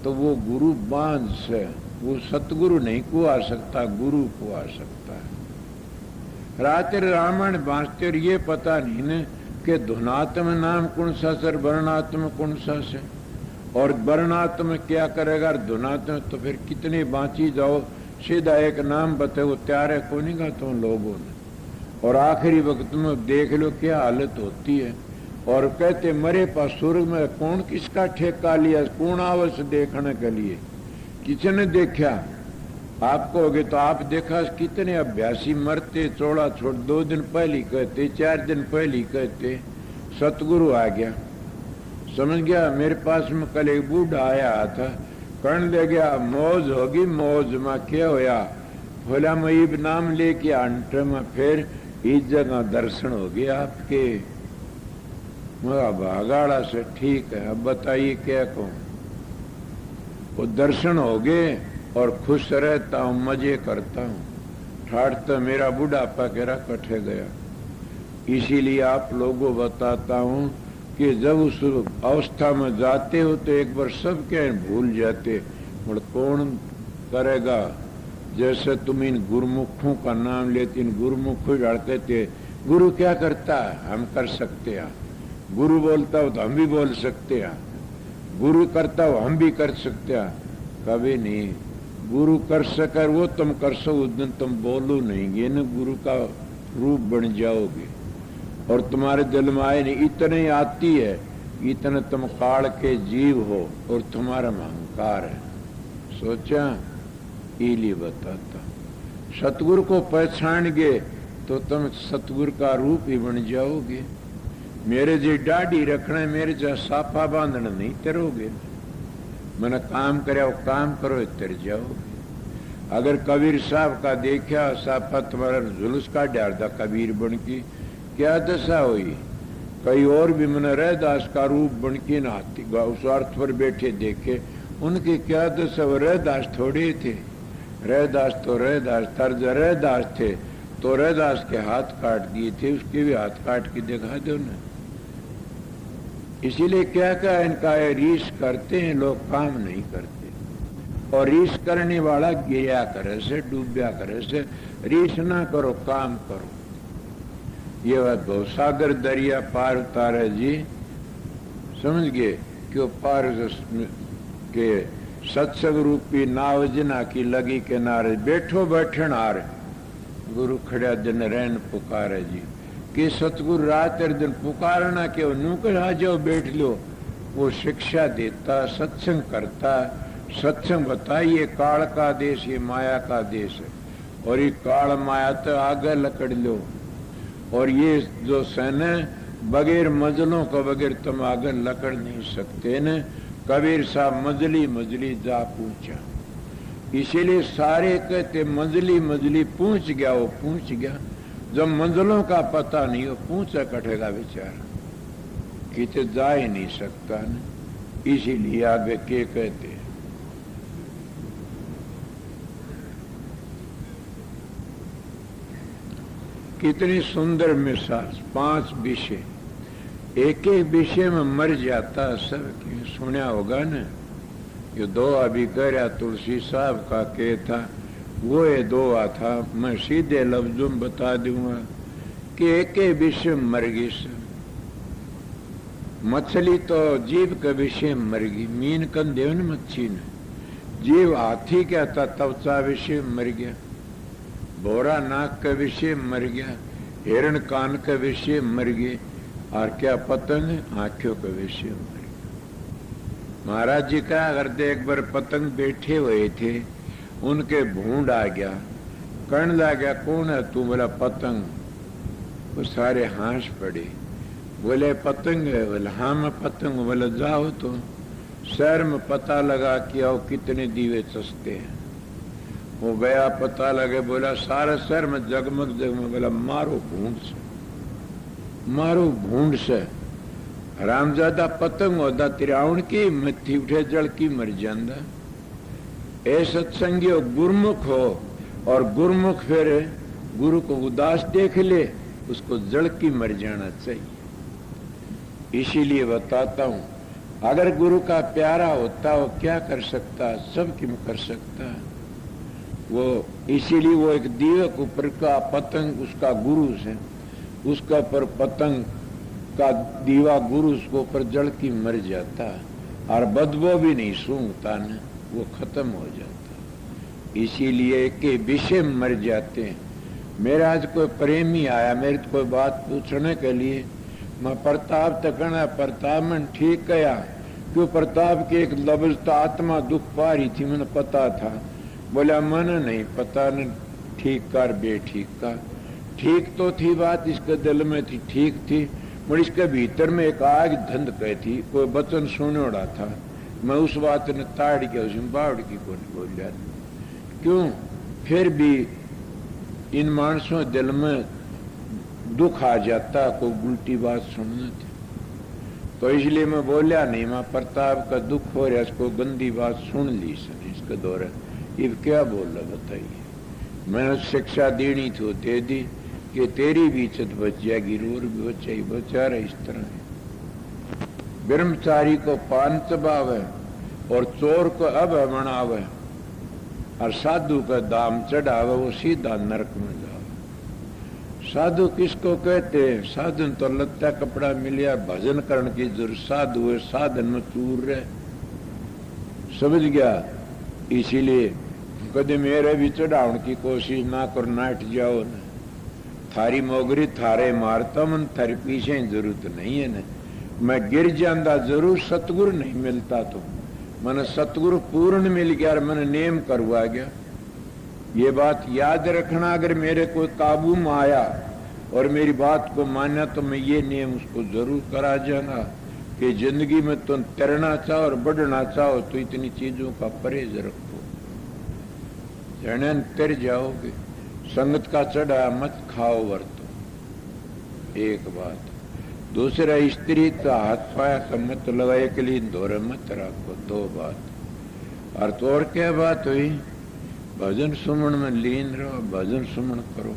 तो वो गुरु बांझ है। वो सतगुरु नहीं को आ सकता, गुरु को आ सकता है। रात्रि रामायण बांचते और ये पता नहीं ने कि धुनात्म नाम कौन सा सर, वर्णात्म कौन सा से, और वर्णात्म क्या करेगा, धुनात्म तो फिर कितने बांची जाओ। सीधा एक नाम बताओ त्यार है को नहीं गा तुम लोगों ने, और आखिरी वक्त में देख लो क्या हालत होती है। और कहते मरे पास स्वर्ग में कौन किसका ठेका लिया, कौन आवश्य देखने के लिए, किसी ने देखा? आप कहोगे तो आप देखा कितने अभ्यासी मरते, चौड़ा छोड़ 2 दिन पहले कहते, 4 दिन पहले कहते सतगुरु आ गया। समझ गया? मेरे पास में कल एक बूढ़ा आया था, कर्ण ले गया मौज होगी, मौज में क्या होया, भोला मईब नाम लेके अंट में फिर इस जगह दर्शन हो गया आपके। मेरा भागाड़ा से ठीक है, अब बताइए क्या कहूं? वो दर्शन हो गए और खुश रहता हूं, मजे करता हूं। ठाड़ता मेरा बुढ़ापा केरा कटे गया। इसीलिए आप लोगों बताता हूं कि जब उस अवस्था में जाते हो तो एक बार सब क्या भूल जाते, और कौन करेगा? जैसे तुम इन गुरुमुखों का नाम लेते, इन गुरुमुखों डालते थे, गुरु क्या करता है हम कर सकते हैं, गुरु बोलता हो तो हम भी बोल सकते हैं, गुरु करता हो हम भी कर सकते हैं। कभी नहीं। गुरु कर सकर वो तुम कर सो, उस दिन तुम बोलो नहीं, ये न गुरु का रूप बन जाओगे। और तुम्हारे दिल में आए नहीं, इतने आती है, इतने तुम काल के जीव हो और तुम्हारा अहंकार है। सोचा? इली बताता सतगुरु को पहचान गए तो तुम सतगुरु का रूप ही बन जाओगे। मेरे जी दाढ़ी रखना, मेरे जा साफा बांधना नहीं तरोगे। मैंने काम करे वो काम करो तर जाओ। अगर कबीर साहब का देखा साफा तुम्हारा जुलूस का डारदा कबीर बन की क्या दशा हुई। कई और भी मैंने रहदास का रूप बन के नहाती उस अर्थ पर बैठे देखे, उनकी क्या दशा। रहदास थोड़े थे, रहदास तो रहदास तर्ज रहदास थे तो रहदास के हाथ काट दिए थे, उसके भी हाथ काट के दिखा दो ना। इसीलिए क्या क्या इनका रीस करते हैं लोग, काम नहीं करते। और रीस करने वाला गिरा करे से डूबया करे से, रीस ना करो काम करो। ये बात बहुत सागर दरिया पार उतारे जी, समझ गए क्यों पार के सत्संग रूपी नाव जना की लगी किनारे बैठो बैठन आर गुरु खड़ा दिन रहन पुकारे जी। कि सतगुरु रात दिन पुकारना के नू कर आ जाओ बैठ लो। वो शिक्षा देता, सत्संग करता, सत्संग बताइए काल का देश ये माया का देश है और ये काल माया तो आगे लकड़ लो। और ये जो सन बगैर मजलों को बगैर तुम आगे लकड़ नहीं सकते न। कबीर साहब मजली मजली जा पूछा, इसीलिए सारे कहते मजली मजली पूछ गया। वो पूछ गया जब मंजिलों का पता नहीं हो पूछा कटेगा बेचारा, किते जा ही नहीं सकता न। इसीलिए आगे के कहते हैं कितनी सुंदर मिसाल। 5 विषय, एक एक विषय में मर जाता सब। सुना होगा न, ये 2 अभी कह रहा तुलसी साहब का के था, वो ये 2 था। मैं सीधे लफ्जों में बता दूंगा कि एक विषय मर गई सब। मछली तो जीव के विषय मर गई, मीन कन देव न मच्छी ने। जीव हाथी क्या था त्वचा विषय मर गया, बोरा नाक का विषय मर गया, हिरण कान का विषय मर गए, और क्या पतंग आंखों का विषय मर गया। महाराज जी का करते एक बार पतंग बैठे हुए थे, उनके भूंड आ गया, कहने लगा कौन है तू? बोला पतंग। वो सारे हंस पड़े, बोले पतंग है? बोले हाँ मैं पतंग। बोले जाओ तो शहर में पता लगा कि आओ कितने दीवे सस्ते हैं। वो गया पता लगे, बोला सारे शहर में जगमग जगमग। बोला मारो भूंड से, मारो भूंड से। रामजादा पतंग होता तिरावण की मथी उठे जल की मर जाता। ए सत्संगियों गुरमुख हो, और गुरमुख फिर गुरु को उदास देख ले उसको जड़ की मर जाना चाहिए। इसीलिए बताता हूं, अगर गुरु का प्यारा होता वो क्या कर सकता? सब क्यों कर सकता वो। इसीलिए वो एक दीवक ऊपर का पतंग उसका गुरु से, उसका पर पतंग का दीवा गुरु उसको ऊपर जड़ की मर जाता, और बदबू भी नहीं सूंघता न, वो खत्म हो जाता। इसीलिए के विषय मर जाते हैं। मेरा आज कोई प्रेमी आया मेरे तो कोई बात पूछने के लिए, मैं प्रताप तक कहना प्रताप मन ठीक कया क्यों? प्रताप की एक लफ्ज तो आत्मा दुख पा रही थी, मैंने पता था। बोला मन नहीं पता न ठीक कर बे ठीक का। ठीक तो थी बात, इसके दिल में थी ठीक थी, मगर इसके भीतर में एक आग धंध कही थी, कोई वचन सुनोड़ा था। मैं उस बात ने ताड़ के उसमें बावड़ की को बोल लिया। क्यों? फिर भी इन मानसों दिल में दुख आ जाता, कोई उल्टी बात सुनना थी, तो इसलिए मैं बोलिया नहीं। मैं प्रताप का दुख हो रहा, इसको गंदी बात सुन ली सर इसके दौरे। ये क्या बोल रहा बताइए? मैंने शिक्षा देनी थी दे दी कि तेरी भी इज्जत बच जाएगी, रोर भी बचाई बचा रहे। इस तरह ब्रह्मचारी को पान चबावे और चोर को अब मनावे और साधु का दाम चढ़ावे, वो सीधा नरक में जावे। साधु किसको कहते हैं? साधन तो लत्ता कपड़ा मिलिया भजन करने की जरूरत, साधु है साधन में चूर रहे, समझ गया। इसीलिए कदे मेरे भी चढ़ावन की कोशिश ना कर, नाट जाओ न। थारी मोगरी थारे मारता मन, थारी पीछे जरूरत नहीं है न। मैं गिर जाता जरूर, सतगुरु नहीं मिलता तो मैंने सतगुरु पूर्ण मिल गया और मैंने नेम करवा गया। ये बात याद रखना, अगर मेरे कोई काबू में आया और मेरी बात को माना तो मैं ये नियम उसको जरूर करा जाना। कि जिंदगी में तुम तैरना चाहो और बढ़ना चाहो तो इतनी चीजों का परहेज रखो, जने तर जाओगे। संगत का चढ़ा मत खाओ वरतो, एक बात। दूसरा, स्त्री का हाथ पाया का मत लगाए के लिए धोरे मत रखो, दो बात। और तो और क्या बात हुई, भजन सुमन में लीन रहो, भजन सुमन करो,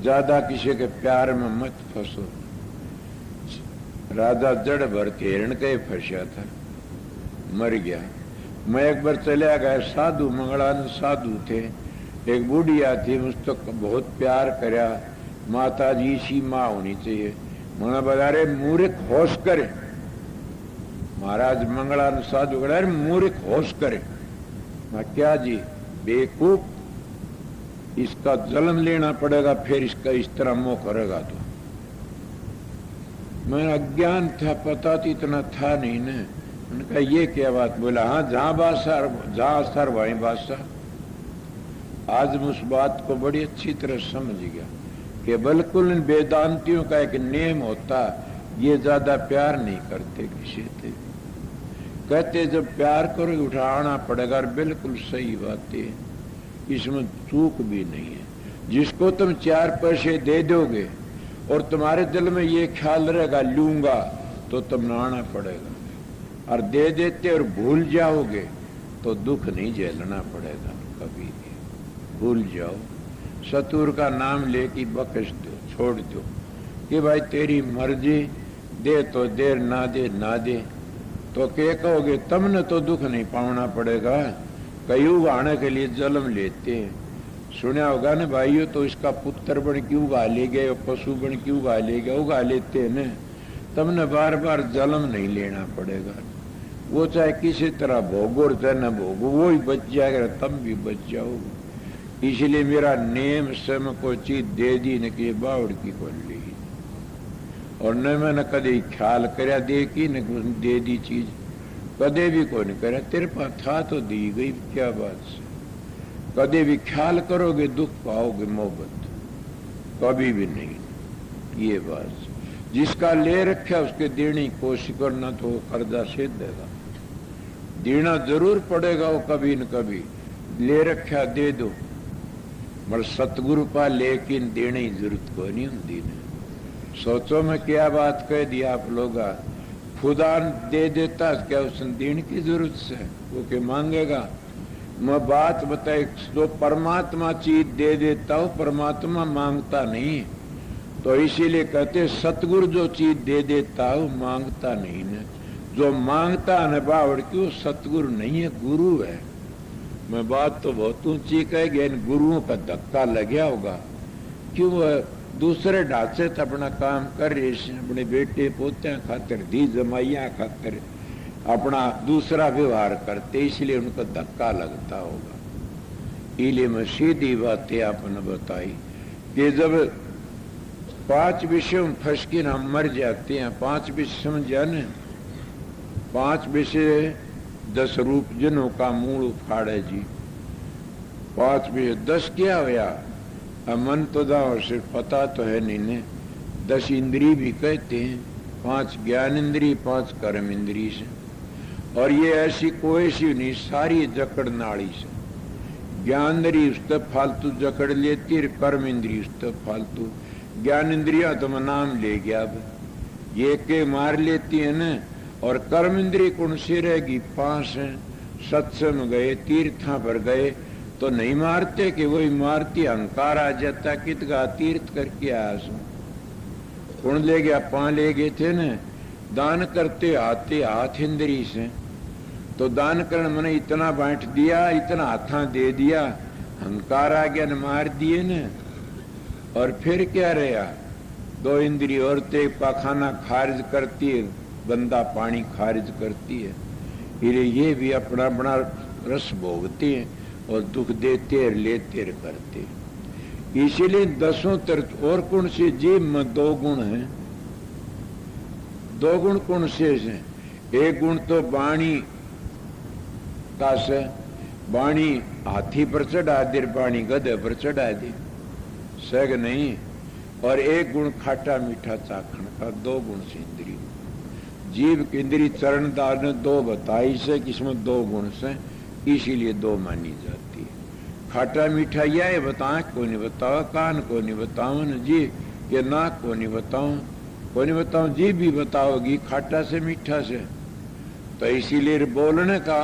ज्यादा किसी के प्यार में मत फंसो। राजा जड़ भर के हिरण के फंसा था, मर गया। मैं एक बार चला गया, साधु मंगलानंद साधु थे, एक बुढ़िया थी, मुझको बहुत प्यार करया, माता जी सी माँ होनी चाहिए। मैंने बता रहे मूर्ख होश करे, महाराज मंगलानंद साधु कह रहे मूर्ख होश करे। मैं क्या जी, बेवकूफ, इसका जन्म लेना पड़ेगा फिर इसका इस तरह मोह करेगा। तो मैं अज्ञान था, पता तो इतना था नहीं ना। मैंने कहा ये क्या बात, बोला हाँ जहां बादशाह जहां असर वहीं बादशाह। आज मैं उस बात को बड़ी अच्छी तरह समझ गया कि बिल्कुल इन वेदांतियों का एक नियम होता, ये ज्यादा प्यार नहीं करते किसी से, कहते जब प्यार करो उठाना पड़ेगा। और बिल्कुल सही बात है, इसमें चूक भी नहीं है। जिसको तुम 4 पैसे दे दोगे और तुम्हारे दिल में ये ख्याल रहेगा लूंगा, तो तुम नहाना पड़ेगा। और दे देते और भूल जाओगे तो दुख नहीं झेलना पड़ेगा कभी भी, भूल जाओ। सतुर का नाम लेके बख्श दो, छोड़ दो कि भाई तेरी मर्जी, दे तो देर, ना दे ना दे। तो क्या कहोगे, तुमने तो दुख नहीं पाना पड़ेगा। कई उगाने के लिए जन्म लेते हैं, सुना होगा ना भाइयों, तो इसका पुत्र बन क्यों उगा ले गए, पशु बन क्यों उगा ले गए, उगा लेते हैं न। तुमने बार बार जन्म नहीं लेना पड़ेगा, वो चाहे किसी तरह भोगो चाहे न भोगो, वो ही बच जाएगा, तुम भी बच जाओगे। इसलिए मेरा नेम से मैं कोई चीज दे दी न कि बावड़ की खोल ली, और न मैंने कदे ख्याल करया दे की न दे दी चीज, कदे भी कोई नहीं करे। तेरे पास था तो दी गई, क्या बात से। कदे भी ख्याल करोगे दुख पाओगे, मोहब्बत कभी भी नहीं। ये बात जिसका ले रखा उसके देने की कोशिश करना, तो वो कर्जा से देगा, देना जरूर पड़ेगा वो कभी न कभी। ले रखा दे दो, मगर सतगुरु पा लेकिन देने की जरूरत कोई नहीं होती ने। सोचो मैं क्या बात कह दी आप लोग, खुदा दे देता क्या उसने देने की जरूरत से, वो क्या मांगेगा। मैं बात बताए, जो परमात्मा चीज दे देता हो परमात्मा मांगता नहीं, तो इसीलिए कहते सतगुरु जो चीज दे देता हो मांगता नहीं न। जो मांगता है न बावड़ क्यों, सतगुरु नहीं है, गुरु है। मैं बात तो बहुत ऊंची कह गया, इन गुरुओं का धक्का लग गया होगा, क्यों दूसरे ढांचे से अपना काम कर रहे, अपने बेटे पोते खातिर, धी जमाइया खातिर अपना दूसरा व्यवहार करते, इसलिए उनको धक्का लगता होगा। इसलिए मैं सीधी बातें आपने बताई कि जब 5 विषयों में फंस के हम मर जाते हैं, 5 विषय समझा न, 5 विषय 10 रूप जिन्हों का मूल उखाड़े जी। 5 विषय 10 क्या हुआ, मन तो दाओ सिर्फ पता तो है नहीं ने। 10 इंद्री भी कहते हैं, 5 ज्ञान इंद्री, 5 कर्म इंद्री से। और ये ऐसी कोई सी नहीं, सारी जकड़ नाड़ी से। ज्ञान इंद्री उस तक फालतू जकड़ लेती है, कर्म इंद्री उस तक फालतू। ज्ञान इंद्रिया तो मैं नाम ले गया, अब ये के मार लेती है न। और कर्म इंद्री कौन सी रहेगी, 5 हैं। सत्संग गए, तीर्थां पर गए तो नहीं मारते कि वही मारती, अहंकार आ जाता, कितगा तीर्थ करके आया सो। कौन ले गया, 5 ले गए थे न। दान करते आते हाथ इंद्री से, तो दान करने मैंने इतना बांट दिया, इतना हाथा दे दिया, अहंकार आ गया न, मार दिए न। और फिर क्या रहा, 2 इंद्री और ते पाखाना खारिज करती है, गंदा पानी खारिज करती है। फिर ये भी अपना अपना रस भोगते हैं और दुख देते लेते करते। इसीलिए 10 तीर्थ। और कौन से जीव में 2 गुण हैं, 2 गुण कौन से हैं। एक गुण तो वाणी का से, वाणी हाथी पर चढ़ा दे, वाणी गधे पर चढ़ा दे, सग नहीं। और एक गुण खाटा मीठा चाखण का, 2 गुण से इंद्रिय। जीव केंद्री चरणदास ने दो बताई से, किसमें दो गुण से, इसीलिए दो मानी जाती है। खाटा मीठा यह बताए को नहीं बताओ, कान को नहीं बताओ न जी, के नाक को नहीं बताओ, को नहीं बताओ, जीभ भी बताओगी खाटा से मीठा से। तो इसीलिए बोलने का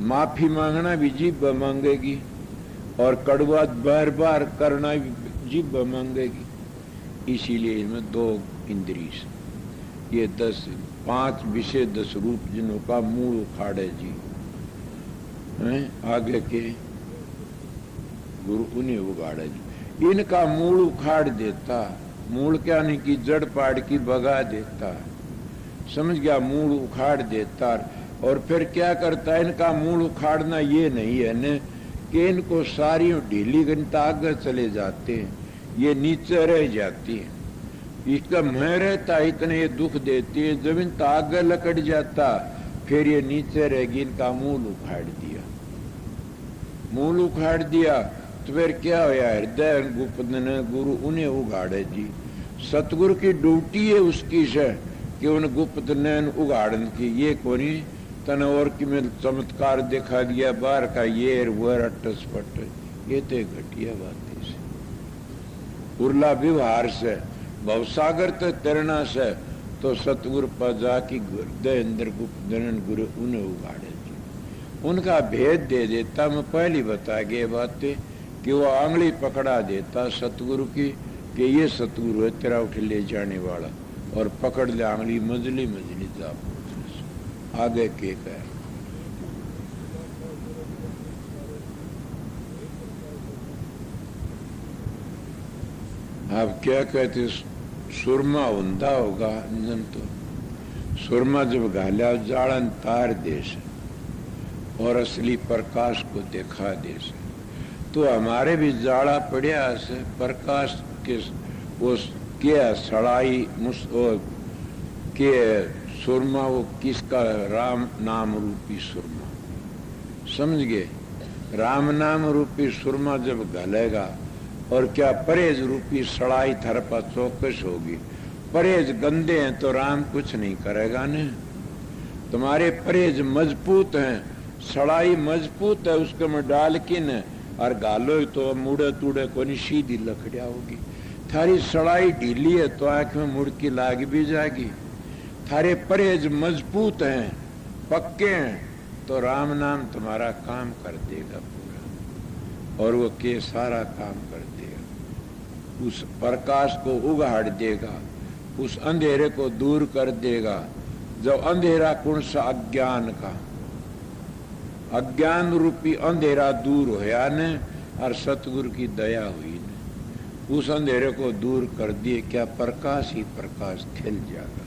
माफी मांगना भी जीभ मांगेगी, और कड़वा बार बार करना भी जीभ मांगेगी। इसीलिए इसमें दो इंद्रिय से, ये 5 विषय 10 रूप जिन्हों का मूल उखाड़े जी हैं, आगे के गुरु उन्हें उगाड़े जी। इनका मूल उखाड़ देता, मूल क्या नहीं की जड़ पाड़ की बगा देता, समझ गया, मूल उखाड़ देता। और फिर क्या करता है, इनका मूल उखाड़ना ये नहीं है न कि इनको सारी ढीली घंटा आगे चले जाते हैं, ये नीचे रह जाती है। इसका मैं रहता इतने ये दुख देती है, जब इनका आगे लकड़ जाता फिर ये नीचे रहेगी। इनका मूल उखाड़ दिया, मूल उखाड़ दिया तो फिर क्या होया, हृदय गुप्त ने गुरु उन्हें उगाड़े जी। सतगुरु की ड्यूटी है उसकी से कि उन गुप्त नैन उगाड़न की, ये कोनी तन और कि में चमत्कार दिखा दिया बाहर का ये वर अटस्पट, ये तो घटिया बात से। उर्ला व्यवहार से भवसागर तो तैरना से, तो सतगुरु पजा की हृदय अंदर गुप्त नैन गुरु उन्हें उगाड़े जी। उनका भेद दे देता, मैं पहले बता गए बातें कि वो आंगली पकड़ा देता सतगुरु की कि ये सतगुरु है तेरा उठ ले जाने वाला, और पकड़ ले आंगली मजली मजली जा आगे के कह। आप क्या कहते, सुरमा उंधा होगा अंजन, तो सुरमा जब घाला जाड़न तार देश और असली प्रकाश को देखा देश, तो हमारे भी जाड़ा पड़िया से प्रकाश के वो क्या सड़ाई के सुरमा, वो किसका, राम नाम रूपी सुरमा, समझ गए। राम नाम रूपी सुरमा जब गलेगा और क्या परहेज रूपी सड़ाई थर पर चौकस होगी। परहेज गंदे हैं तो राम कुछ नहीं करेगा ने, तुम्हारे परहेज मजबूत हैं, सड़ाई मजबूत है, उसके में डाल के न और गालो तो मुड़े तूड़े को नहीं, सीधी लकड़िया होगी। थारी सड़ाई ढीली है तो आंख में मुड़की लाग भी जाएगी। थारे परहेज मजबूत हैं, पक्के हैं, तो राम नाम तुम्हारा काम कर देगा पूरा, और वो के सारा काम कर देगा, उस प्रकाश को उगाड़ देगा, उस अंधेरे को दूर कर देगा। जब अंधेरा कौन सा, अज्ञान का, अज्ञान रूपी अंधेरा दूर होया ने, और सतगुरु की दया हुई ने, उस अंधेरे को दूर कर दिए, क्या प्रकाश ही प्रकाश खिल जाएगा।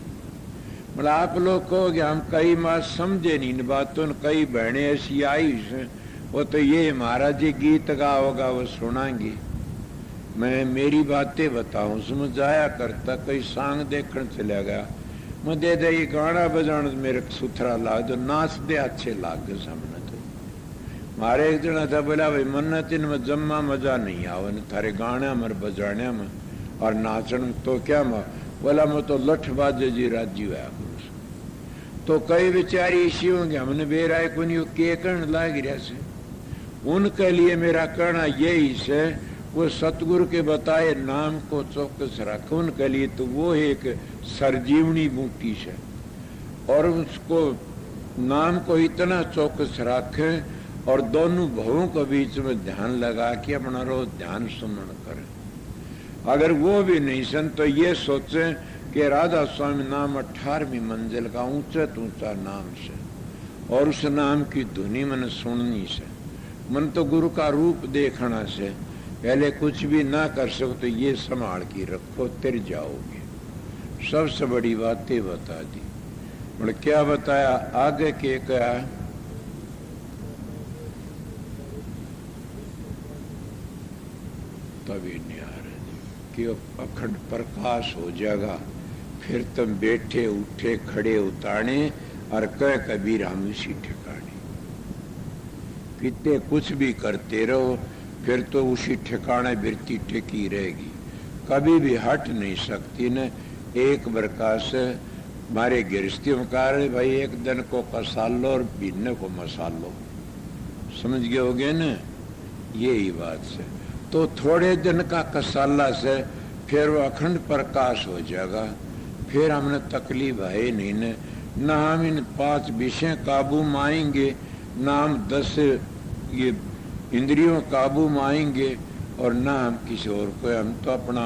मतलब आप लोग कहोगे हम कई बात समझे नहीं इन बातों, कई बहनें ऐसी आई वो तो ये महाराज जी गीत गा होगा वो सुनाएंगी, मैं मेरी बातें बताऊं, समझ आया करता। कई सांग देखने चला गया, मैं दे दे ये गाना बजाना मेरे सुथरा लाग, जो नाच दे अच्छे लाग गए सामने। तो मारे एक जना था बोला भाई मन्नत इनमें जम्मा मजा नहीं आवा थारे गाने में बजाने में और नाचन, तो क्या बोला मैं तो लठ बाजे जी राजी हुआ। तो कई बेचारी इसी होंगे, हमने बेराय को नहीं के कहने लाग रहा से। उनके लिए मेरा कहना यही से, वो सतगुरु के बताए नाम को चौकस रख, उनके लिए तो वो एक सरजीवनी बूटी से, और उसको नाम को इतना चौकस रखे और दोनों भवों के बीच में ध्यान लगा के अपना रोज ध्यान सुमन करें। अगर वो भी नहीं सन तो ये सोचे कि राधा स्वामी नाम 18वीं मंजिल का ऊंचा ऊंचा नाम से, और उस नाम की धुनी मन सुननी से, मन तो गुरु का रूप देखना से, पहले कुछ भी ना कर सको तो ये संभाल के रखो, तिर जाओगे। सबसे बड़ी बातें बता दी। मतलब क्या बताया आगे के क्या, तभी नहीं आ रहे कि अखंड प्रकाश हो जाएगा, फिर तुम बैठे उठे खड़े उतारने और कह कबीर हम इसी ठिकाने, कितने कुछ भी करते रहो फिर तो उसी ठिकाने बिरती टिकी रहेगी, कभी भी हट नहीं सकती न। एक प्रकार से मारे गृहस्थी में कहा रहे भाई एक दिन को कसालो और बीने को मसालो, समझ गए होगे न, यही बात से। तो थोड़े दिन का कसाला से फिर वो अखंड प्रकाश हो जाएगा, फिर हमने तकलीफ है नहीं न, ना हम इन 5 विषय काबू में आएंगे, ना हम 10 ये इंद्रियों काबू में आएंगे, और ना हम किसी और को, हम तो अपना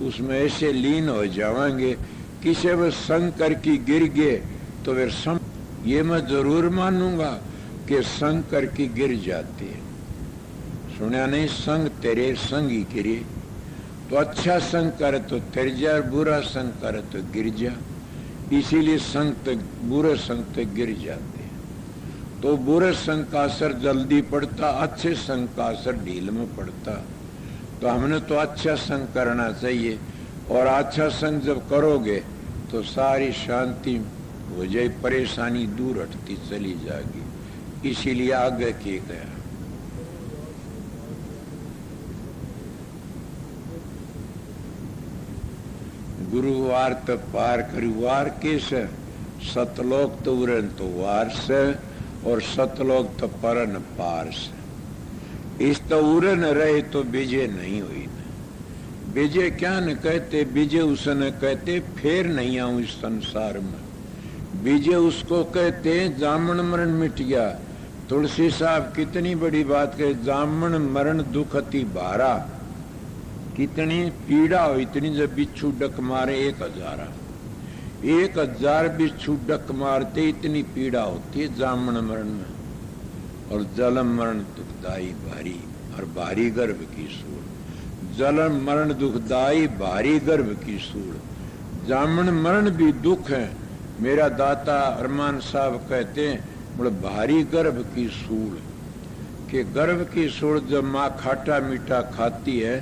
उसमें ऐसे लीन हो जाएंगे। किसी वो संग करके गिर गए तो फिर ये मैं जरूर मानूंगा कि संग करके गिर जाते हैं। सुना नहीं, संग तेरे संग ही गिरे, तो अच्छा संग करे तो तर जा, बुरा संग करे तो गिर जा। इसीलिए संग तो बुरे संग तो गिर जाते हैं। तो बुरे संग का असर जल्दी पड़ता, अच्छे संग का असर ढील में पड़ता। तो हमने तो अच्छा संग करना चाहिए, और अच्छा संग जब करोगे तो सारी शांति हो जाए, परेशानी दूर हटती चली जाएगी। इसीलिए आगे किए गया। गुरुवार तो पार करुवार के से, सतलोक तो उरन तो वार से, और सतलोक तो परन पार से। इस तो उरन रहे तो विजय नहीं हुई न। विजय क्या न कहते, विजय उसने कहते फिर नहीं आऊं इस संसार में। विजय उसको कहते जामन मरण मिट गया। तुलसी साहब कितनी बड़ी बात कहे, जामन मरण दुख अति भारा, कितनी पीड़ा हो इतनी जब बिच्छू डक मारे 1000 बिच्छू डक मारते इतनी पीड़ा होती है जामन मरण में। और जलम मरण दुखदाई भारी, और भारी गर्भ की सूड़। जलम मरण दुखदाई भारी गर्भ की सूड़। जामन मरण भी दुख है। मेरा दाता अरमान साहब कहते हैं बोले भारी गर्भ की सूड़, कि गर्भ की सूड़ जब माँ खाटा मीठा खाती है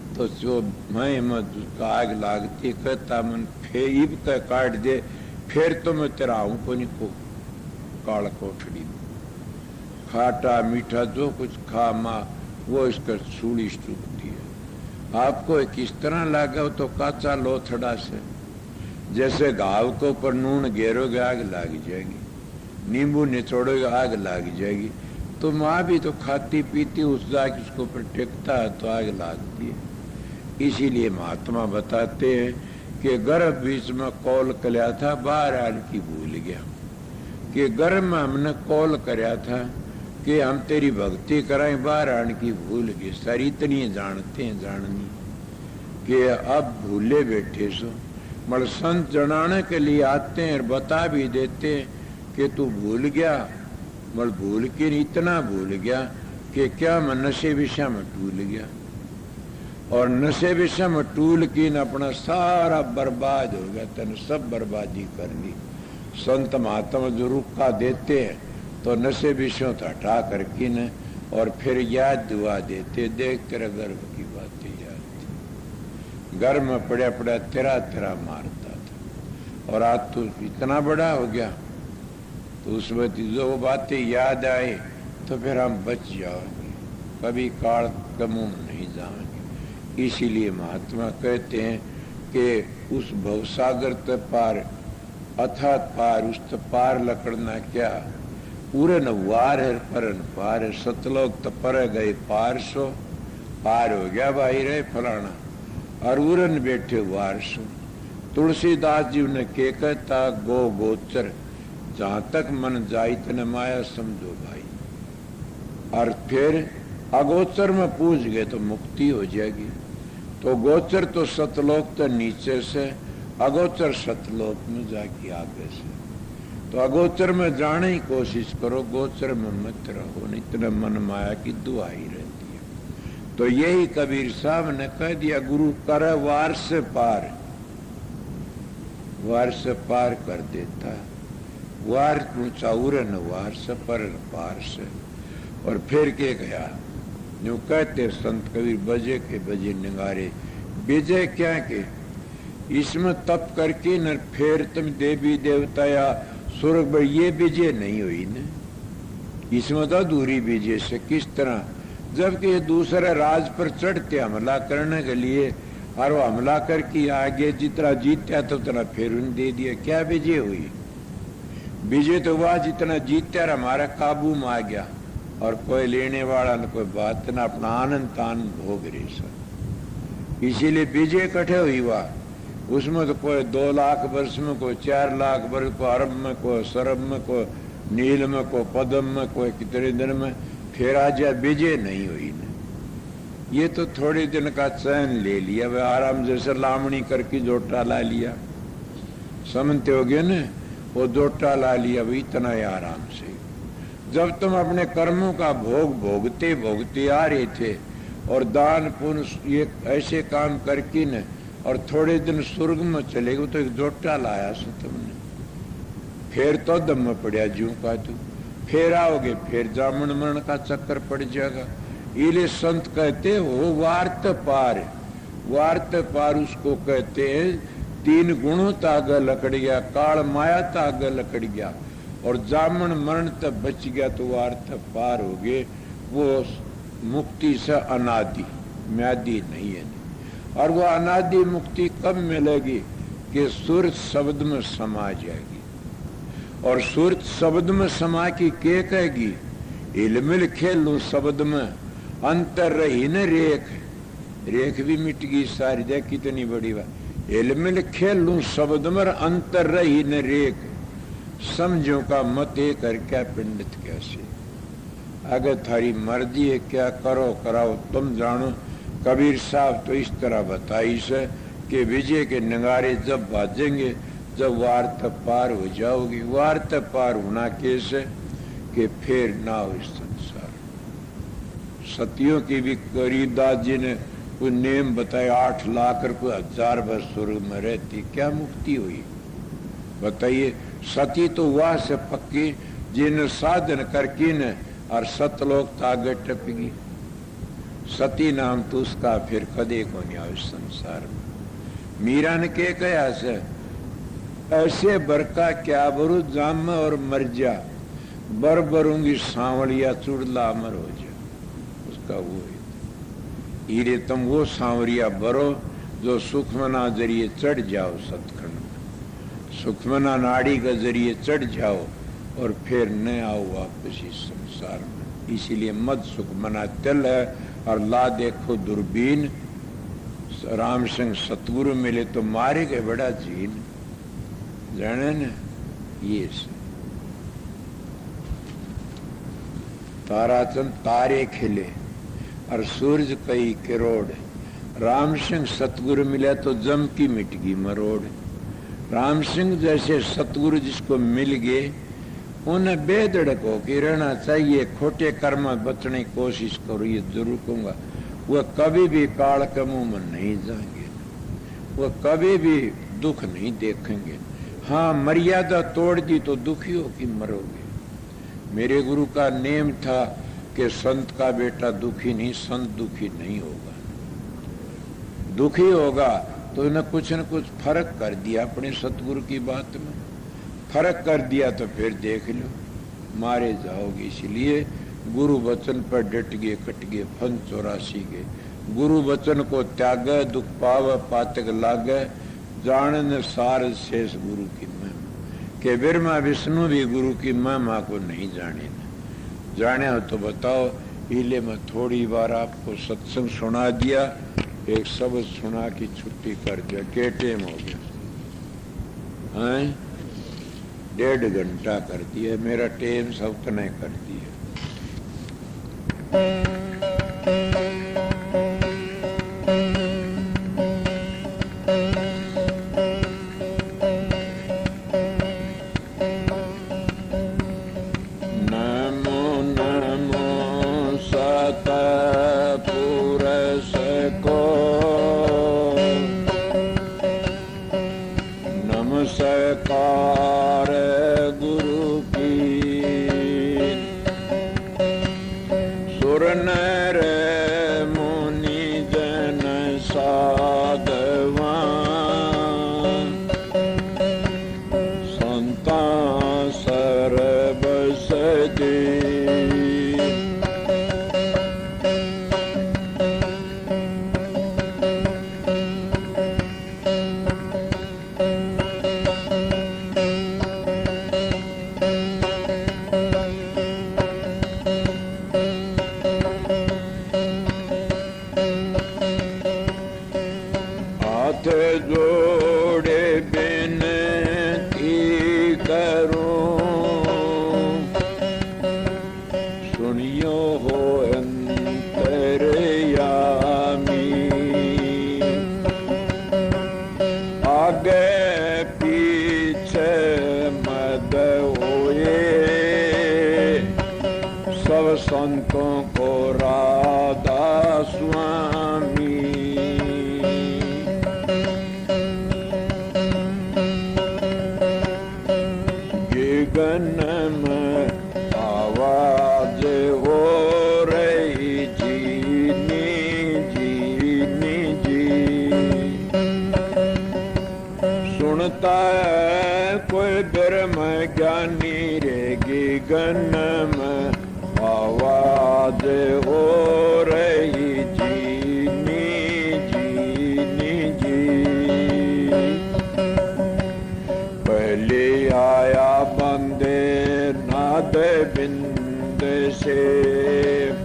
तो जो मैं में आग लागती, कहता मन फेब का काट दे, फिर तो मैं तेरा आऊं को नहीं को काल कोठड़ी में। खाटा मीठा जो कुछ खा माँ वो इसका सूड़ी चुकती है। आपको किस तरह लगा हो तो काचा लोथड़ा से, जैसे घाव को ऊपर नून घेरोगे आग लाग जाएगी, नींबू निचोड़ोगे आग लाग जाएगी। तो माँ भी तो खाती पीती उस जाके उसको ऊपर टेकता है तो आग लागती है। इसीलिए महात्मा बताते हैं कि गर्भ बीच में कौल कलिया था, बाहर आने की भूल गया। कि गर्भ में हमने कौल कराया था कि हम तेरी भक्ति कराएं, बाहर आने की भूल गए। सर इतनी जानते हैं जाननी कि अब भूले बैठे सो। मगर संत जनाने के लिए आते हैं और बता भी देते हैं कि तू भूल गया। मगर भूल के इतना भूल गया कि क्या मैं नशे विषय में टूल गया, और नशे विषय में टूल की न अपना सारा बर्बाद हो गया, तेने सब बर्बादी कर ली। संत महात्मा जो रुक्का देते हैं तो नशे विषयों तो हटा करके न, और फिर याद दुआ देते, देख तेरा गर्भ की बातें याद थी, गर्भ में पड़ा पड़ा तेरा मारता था, और आज तो इतना बड़ा हो गया तो उसमें जो बातें याद आए तो फिर हम बच जाओगे, कभी काल कमून नहीं जाएंगे। इसीलिए महात्मा कहते हैं कि उस भवसागर त पार अथात पार, उस त पार लकड़ना क्या, उरन वार है परन पार है। सतलोक त पर गए पार सो, पार हो गया भाई रे फलाना, और उरन बैठे वार सो। तुलसीदास जी ने के कहता गो गोचर, जहां तक मन जाई तने माया समझो भाई। और फिर अगोचर में पूछ गए तो मुक्ति हो जाएगी। तो गोचर तो सतलोक तो नीचे से, अगोचर सतलोक में जाके आगे से। तो अगोचर में जाने की कोशिश करो, गोचर में मत रहो, नहीं तो मन माया की दुआई रहती है। तो यही कबीर साहब ने कह दिया, गुरु कर वार से पार, वार से पार कर देता। वार ऊंचा उरन वार से पर पार से। और फिर के गया जो कहते संत कबीर, बजे के बजे निगारे। विजय क्या के इसमें तप करके न फिर तुम देवी देवता या स्वर्ग पर, ये विजय नहीं हुई न। इसमें तो दूरी विजय से किस तरह, जबकि दूसरे राज पर चढ़ते हमला करने के लिए और वो हमला करके आगे जितना जीत्या तो उतना फिर उन्हें दे दिया। क्या विजय हुई? विजय तो हुआ जितना जीत्या और हमारा काबू में आ गया, और कोई लेने वाला न कोई बात न, अपना आनंद आनंद भोग रहे सब। इसीलिए विजय कठे हुई हुआ। उसमें तो कोई 2 लाख वर्ष में, कोई 4 लाख वर्ष, को अरब में, कोई सरब में, कोई नील में, कोई पदम में, कोई कितने दिन में, फिर आज विजय नहीं हुई न। ये तो थोड़े दिन का चैन ले लिया, वह आराम जैसे लामणी करके जोटा ला लिया, समझते हो गए न, वो जोटा ला लिया वही इतना ही आराम से। जब तुम अपने कर्मों का भोग भोगते भोगते आ रहे थे और दान पुण्य ये ऐसे काम करके न, और थोड़े दिन स्वर्ग में चले गए तो एक जोटा लाया सो तुमने, फिर तो दम में पड़ा जू का तू, फिर आओगे फिर जामन मरण का चक्कर पड़ जाएगा। इले संत कहते हो वार्त पार। वार्त पार उसको कहते हैं 3 गुणों ताग लकड़ गया, काल माया ताग लकड़ गया, और जामन मरण तक बच गया तो वार्त पार हो गए। वो मुक्ति से अनादि म्यादि नहीं है। और वो अनादि मुक्ति कब मिलेगी? कि सुरत शब्द में समा जाएगी। और सुरत शब्द में समा की के कहेगी? इलमिल खेलू शब्द में अंतर रही न रेख, रेख भी मिट गई सारी, देख कितनी बड़ी बात। इलमिल खेलू शब्द में अंतर रही न रेख, समझो का मत कर क्या पंडित कैसे। अगर थारी मर्जी है क्या करो कराओ तुम जानो। कबीर साहब तो इस तरह बताई से कि विजय के नगारे जब बाजेंगे जब वार्त पार हो जाओगी। वार्त पार होना कैसे? कि फिर ना हो इस संसार। सतियों की भी करीबदास जी ने कोई नेम बताए, 8 लाख रुपये 1000 वर्ष स्वर्ग में रहती, क्या मुक्ति हुई बताइए। सती तो वह से पक्की जिन साधन करके न और सतलोक तागे टपगी। सती नाम तो उसका फिर कदे को नहीं आओ इस संसार में। मीरा ने के कहा से ऐसे बरका क्या बरू जाम में और मर जा, बर बरूंगी सांवलिया चुड़ला अमर हो जा। उसका वो है हीरे तुम वो सांवरिया बरो जो सुखमना जरिए चढ़ जाओ सतखंड में, सुखमना नाड़ी के जरिए चढ़ जाओ और फिर न आओ वापस इस संसार में। इसीलिए मत सुखमना तिल है और ला देखो दूरबीन। राम सिंह सतगुरु मिले तो मारे गए बड़ा जीन, जाने न ये ताराचंद तारे खिले और सूरज कई किरोड़। राम सिंह सतगुरु मिला तो जम की मिट गई मरोड़। राम सिंह जैसे सतगुरु जिसको मिल गए उन्हें बेधड़क होकर रहना चाहिए। खोटे कर्म बचने की कोशिश करो, ये जरूर कहूंगा। वह कभी भी काल के मुंह में नहीं जाएंगे, वह कभी भी दुख नहीं देखेंगे। हाँ, मर्यादा तोड़ दी तो दुखी हो कि मरोगे। मेरे गुरु का नेम था कि संत का बेटा दुखी नहीं, संत दुखी नहीं होगा। दुखी होगा तो इन्हें कुछ न कुछ फर्क कर दिया अपने सतगुरु की बात में, फर्क कर दिया तो फिर देख लो मारे जाओगे। इसलिए गुरु वचन पर डट गए, कट गए फन 84 के। गुरु वचन को त्याग, दुख पाव पातक लागे, जानन सार शेष गुरु की महिमा। के ब्रह्मा विष्णु भी गुरु की महिमा को नहीं जाने न। जाने हो तो बताओ। इले में थोड़ी बार आपको सत्संग सुना दिया, एक शब्द सुना की छुट्टी कर दिया। के टेम हो गया हैं? 1.5 घंटा कर दिया मेरा टेम, सब तो नहीं कर दिया। नमस्कार गुरु की सुर नर मुनि जन साधवा संता सरबस दे। विनती करूं, सुनियो हो अंतरयामी। आगे पीछे मद होए, सब संतों को राधा स्वामी। गगन में आवाज हो रही जीनी जीनी जी, सुनता है कोई ब्रह्म ज्ञानी रे। गगन में आवाज हो रही जीनी जीनी जी, पहले आया बंदे नाद बिंद से,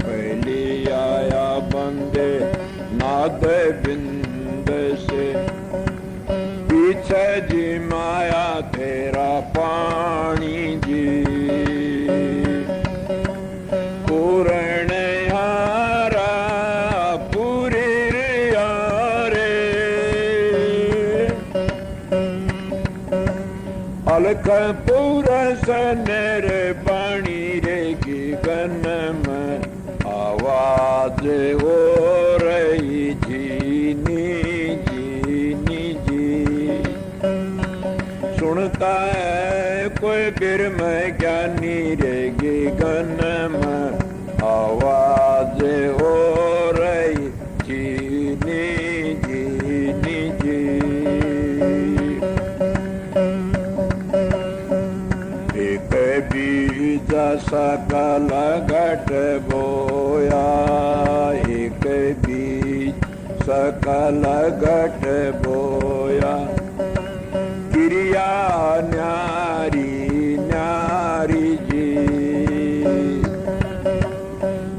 पहले आया बंदे नाद बिंद से, पीछे जी माया तेरा पानी जी। पूर्ण यारा पूरी यारे, अलख पुरस नर पानी रे। गगन में आवाज हो रही जीनी जीनी जी, सुनता है कोई ब्रह्म ज्ञानी रे। गगन में आवाज हो रही जीनी जीनी जी, एक बीज सकल घट बोया, एक बीज सकल घट बोया। क्रिया न्यारी न्यारी जी,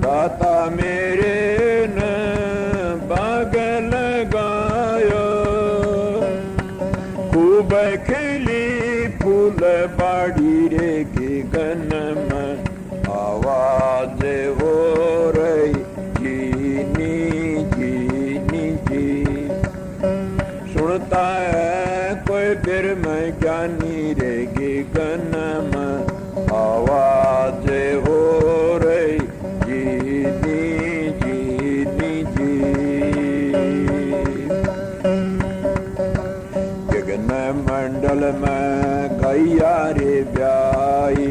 दाता मेरे न बाग लगायो, खूब खिली फूल बाड़ी रे। गगन में आवाज हो रही जीनी जीनी जी, सुनता है कोई ब्रह्म ज्ञानी रे। गगन में आवाज हो रही जीनी जीनी जी, गगन मंडल में गैया रे ब्याई,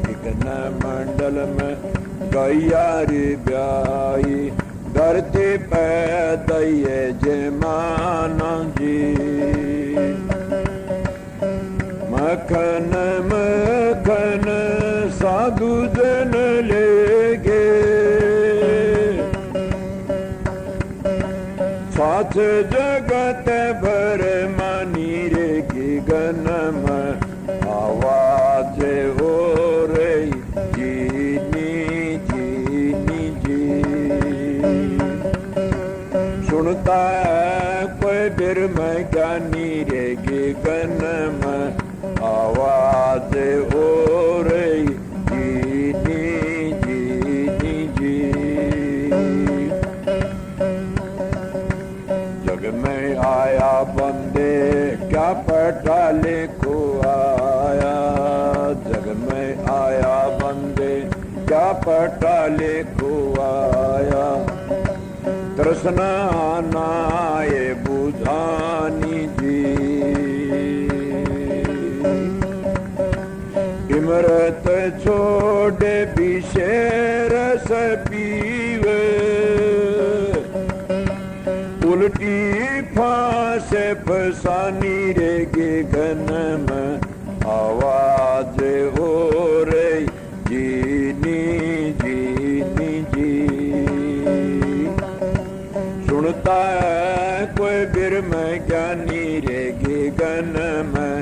गगन मंडल में गैया रे ब्याई। धरती पे दैये जमाना जी, मखन मखन साधु जन लेगे, साथ जगत भर मानी रे। गगन में आवाज हो रही जीनी जीनी जी, सुनता है कोई ब्रह्म ज्ञानी रे। गगन में आवाज हो रही जीनी जीनी जी, जग में आया बंदे क्या पटाले को आया, जग में आया बंदे क्या पटाले को आया। तृष्णा नाये बुझानी जी, इमरत छोड़े विषय रस पीवे, उल्टी फांस फसानी रे। गगन में आवाज हो रही जीनी जीनी जी, सुनता है कोई ब्रह्म ज्ञानी रे। गगन में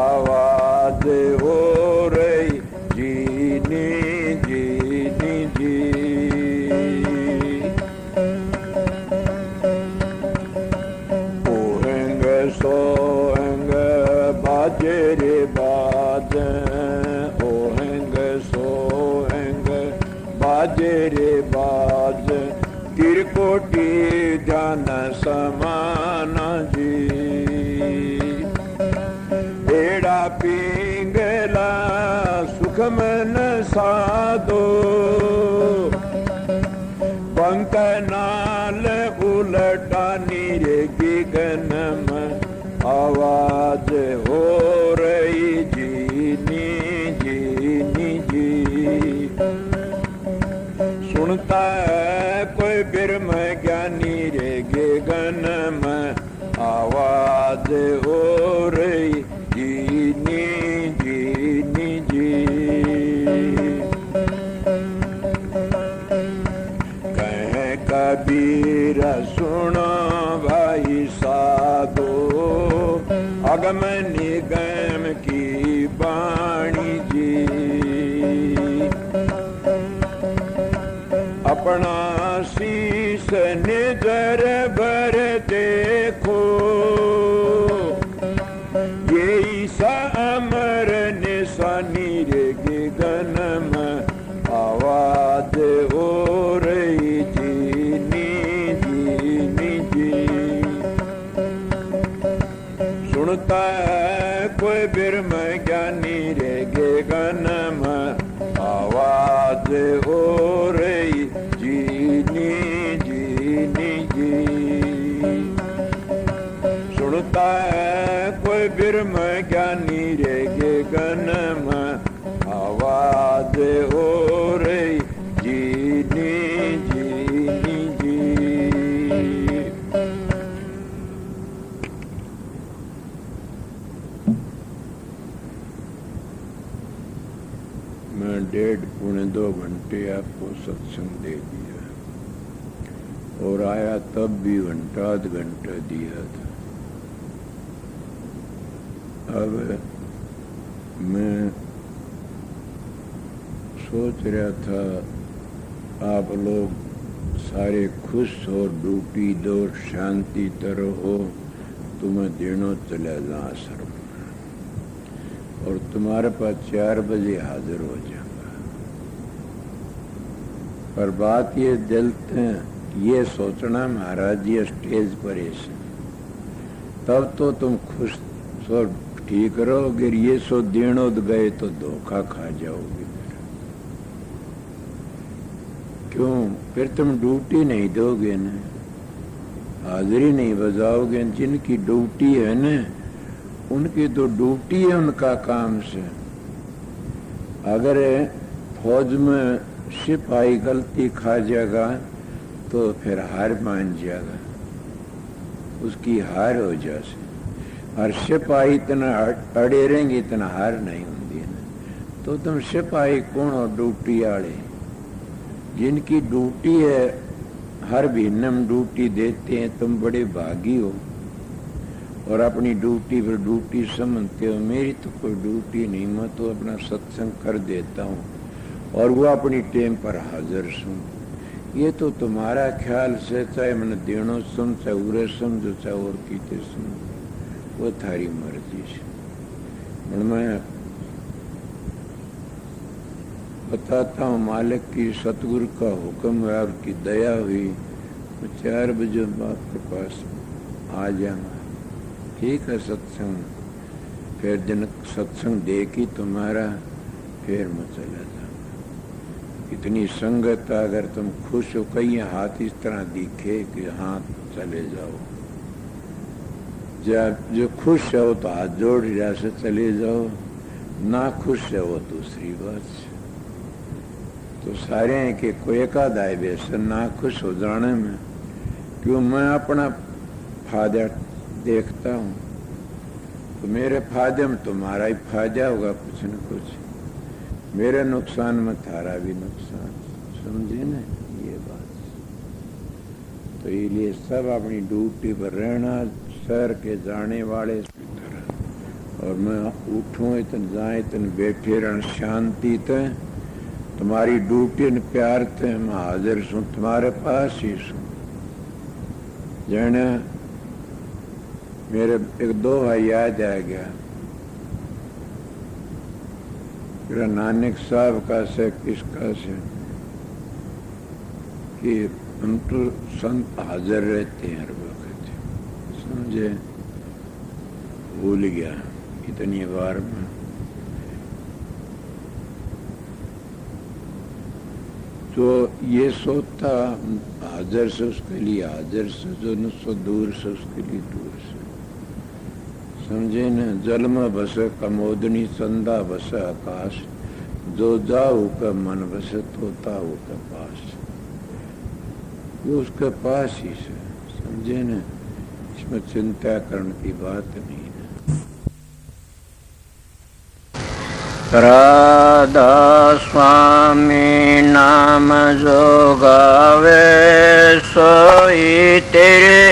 आवाज हो रही जीनी जीनी जी, सोहंग बाजे रे बाज ओहेंग सोहेंग बाजे रे बाज तिरकोटी ध्यान समाना जी एड़ा पिंगला सुख मन साधो पंक नाल उलटा नीरे गगन आवाज हो रही जीनी जीनी जी सुनता है कोई ब्रह्म ज्ञानी रे गगन में आवाज हो रही जीनी जीनी जी कहे कबीर सुनो भाई साधो अगम निगम की बाणी जी अपना शीश निजर भर देखो यही सा अमर निशानी रे गगन में आवाज हो रही जीनी जीनी जी सुनता है कोई ब्रह्म ज्ञानी रे गगन में आवाज हो रही जीनी जीनी जी सुनता है कोई ब्रह्म ज्ञानी रे गगन में आवाज हो रही जीनी जीनी जी मैं 1.5-2 घंटे आपको सत्संग दे दिया और आया तब भी आध घंटा दिया था। अब मैं सोच रहा था आप लोग सारे खुश हो ड्यूटी दो शांति तरह हो तो मैं दिनों चला जा आश्रम और तुम्हारे पास 4 बजे हाजिर हो जाऊंगा। पर बात ये दिलते हैं ये सोचना महाराज जी स्टेज पर ऐसे तब तो तुम खुश सो ठीक रहोगे, ये सो दिनों गए तो धोखा खा जाओगे। क्यों? फिर तुम ड्यूटी नहीं दोगे ना, हाजिरी नहीं बजाओगे। जिनकी ड्यूटी है ना उनकी तो ड्यूटी है उनका काम से। अगर फौज में सिपाही गलती खा जाएगा तो फिर हार मान जाएगा, उसकी हार हो जाए। और सिपाही इतना अड़े रहेंगे इतना हार नहीं होती ना। तो तुम सिपाही कौन हो? ड्यूटी वाले जिनकी ड्यूटी है हर महीने में ड्यूटी देते हैं, तुम बड़े भागी हो और अपनी ड्यूटी पर ड्यूटी समझते हो। मेरी तो कोई ड्यूटी नहीं, मैं तो अपना सत्संग कर देता हूँ और वो अपनी टेम पर हाजिर सुन। ये तो तुम्हारा ख्याल से, चाहे मैंने देनो सुन, चाहे उरे समझो, चाहे और कीते सुन, वो थारी मर्जी से। मैं बताता हूँ मालिक की सतगुरु का हुक्म है और की दया हुई तो 4 बजे आपके पास आ जाऊंगा। ठीक है सत्संग, फिर दिन सत्संग देखी तुम्हारा फिर मैं चला जाऊंगा। इतनी संगत अगर तुम खुश हो, कहीं हाथ इस तरह दिखे कि हाँ चले जाओ। जब जो खुश है वो तो हाथ जोड़ रहा से चले जाओ, ना खुश है वो दूसरी बात से। तो सारे हैं कि कोई एकाध आए बेसन ना खुश हो जाने में। क्यों? मैं अपना फायदा देखता हूँ तो मेरे फायदे में तुम्हारा ही फायदा होगा कुछ न कुछ। मेरे नुकसान में थारा भी नुकसान, समझे ना ये बात। तो इसलिए सब अपनी ड्यूटी पर रहना, शहर के जाने वाले की तरह। और मैं उठूं इतने जाए इतने बैठे रहना शांति ते। तुम्हारी ड्यूटी न प्यार थे मैं हाजिर सुन, तुम्हारे पास ही सुन। जने मेरे 1-2 भाई याद आ गया, नानक साहब का से किसका से कि हम तो संत हाजिर रहते हैं हर वक्त, समझे, भूल गया इतनी बार में। तो ये सोता हाजिर से उसके लिए हाजिर से, जो नुस्सो दूर से उसके लिए दूर से, समझे न। जल में बस कमोदनी चंदा बस आकाश, जो जाऊ का मन बस तोता हो का पास, वो उसके पास ही से, समझे न। इसमें चिंता करने की बात नहीं है। राधा स्वामी नाम जो गावे सोई तेरे,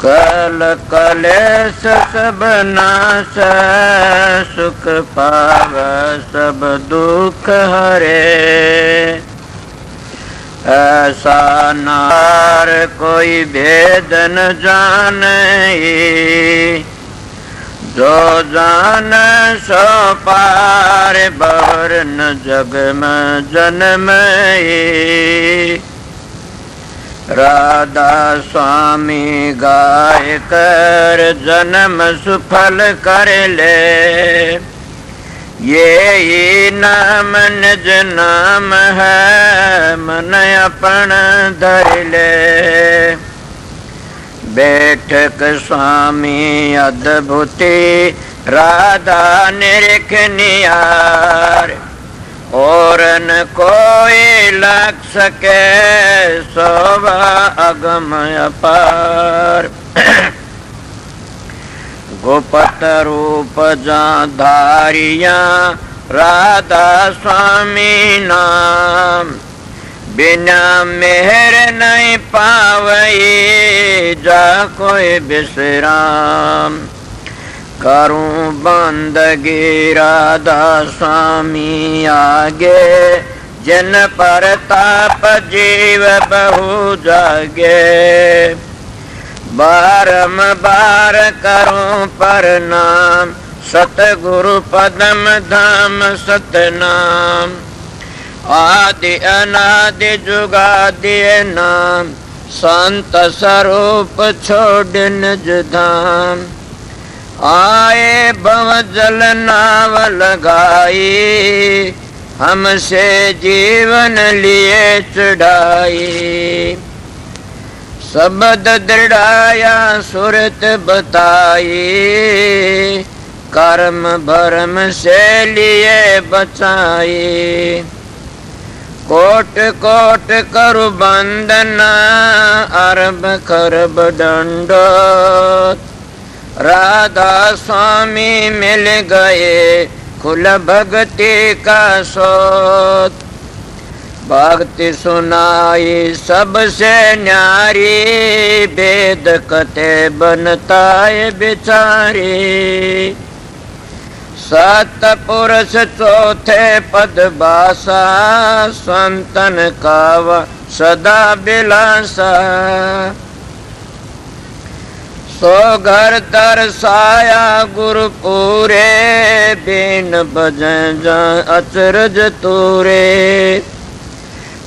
कल कलेश सब नाश सुख पाव सब दुख हरे। ऐसा नार कोई भेद न जाने, जो जान सो पार बर न जग में जन्म। राधा स्वामी गाय कर जन्म सुफल कर ले, ये ही नाम निज नाम है मन अपन धर ले। बैठक स्वामी अद्भुति राधा निरख नियार, और न कोई लग सके शोभा अगम अपार। गोपत रूप जा धारिया राधा स्वामी नाम, बिना मेहर नहीं पावई जा कोई विश्राम। करूं बंदगी राधा स्वामी आगे, जिन पर ताप जीव बहु जागे। बारंबार करूं प्रणाम, सतगुरु पदम धाम सतनाम। आदि अनादि जुगादि नाम, संत स्वरूप छोड़ निज धाम। आए भव जल नाव लगाई, हमसे जीवन लिए चढ़ाई। शब्द दृढ़ाया सुरत बताई, कर्म भरम से लिए बचाई। कोट कोट करु बंदना, अरब खरब दंडोत। राधा स्वामी मिल गए खुल भक्ति का सोत। भक्ति सुनाई सबसे न्यारी, वेद कथे बनताए बिचारी। सतपुरुष चौथे पद बासा, संतन का सदा बिलासा। सो घर दर्शाया गुरु पूरे, बिन बजन अचरज तूरे।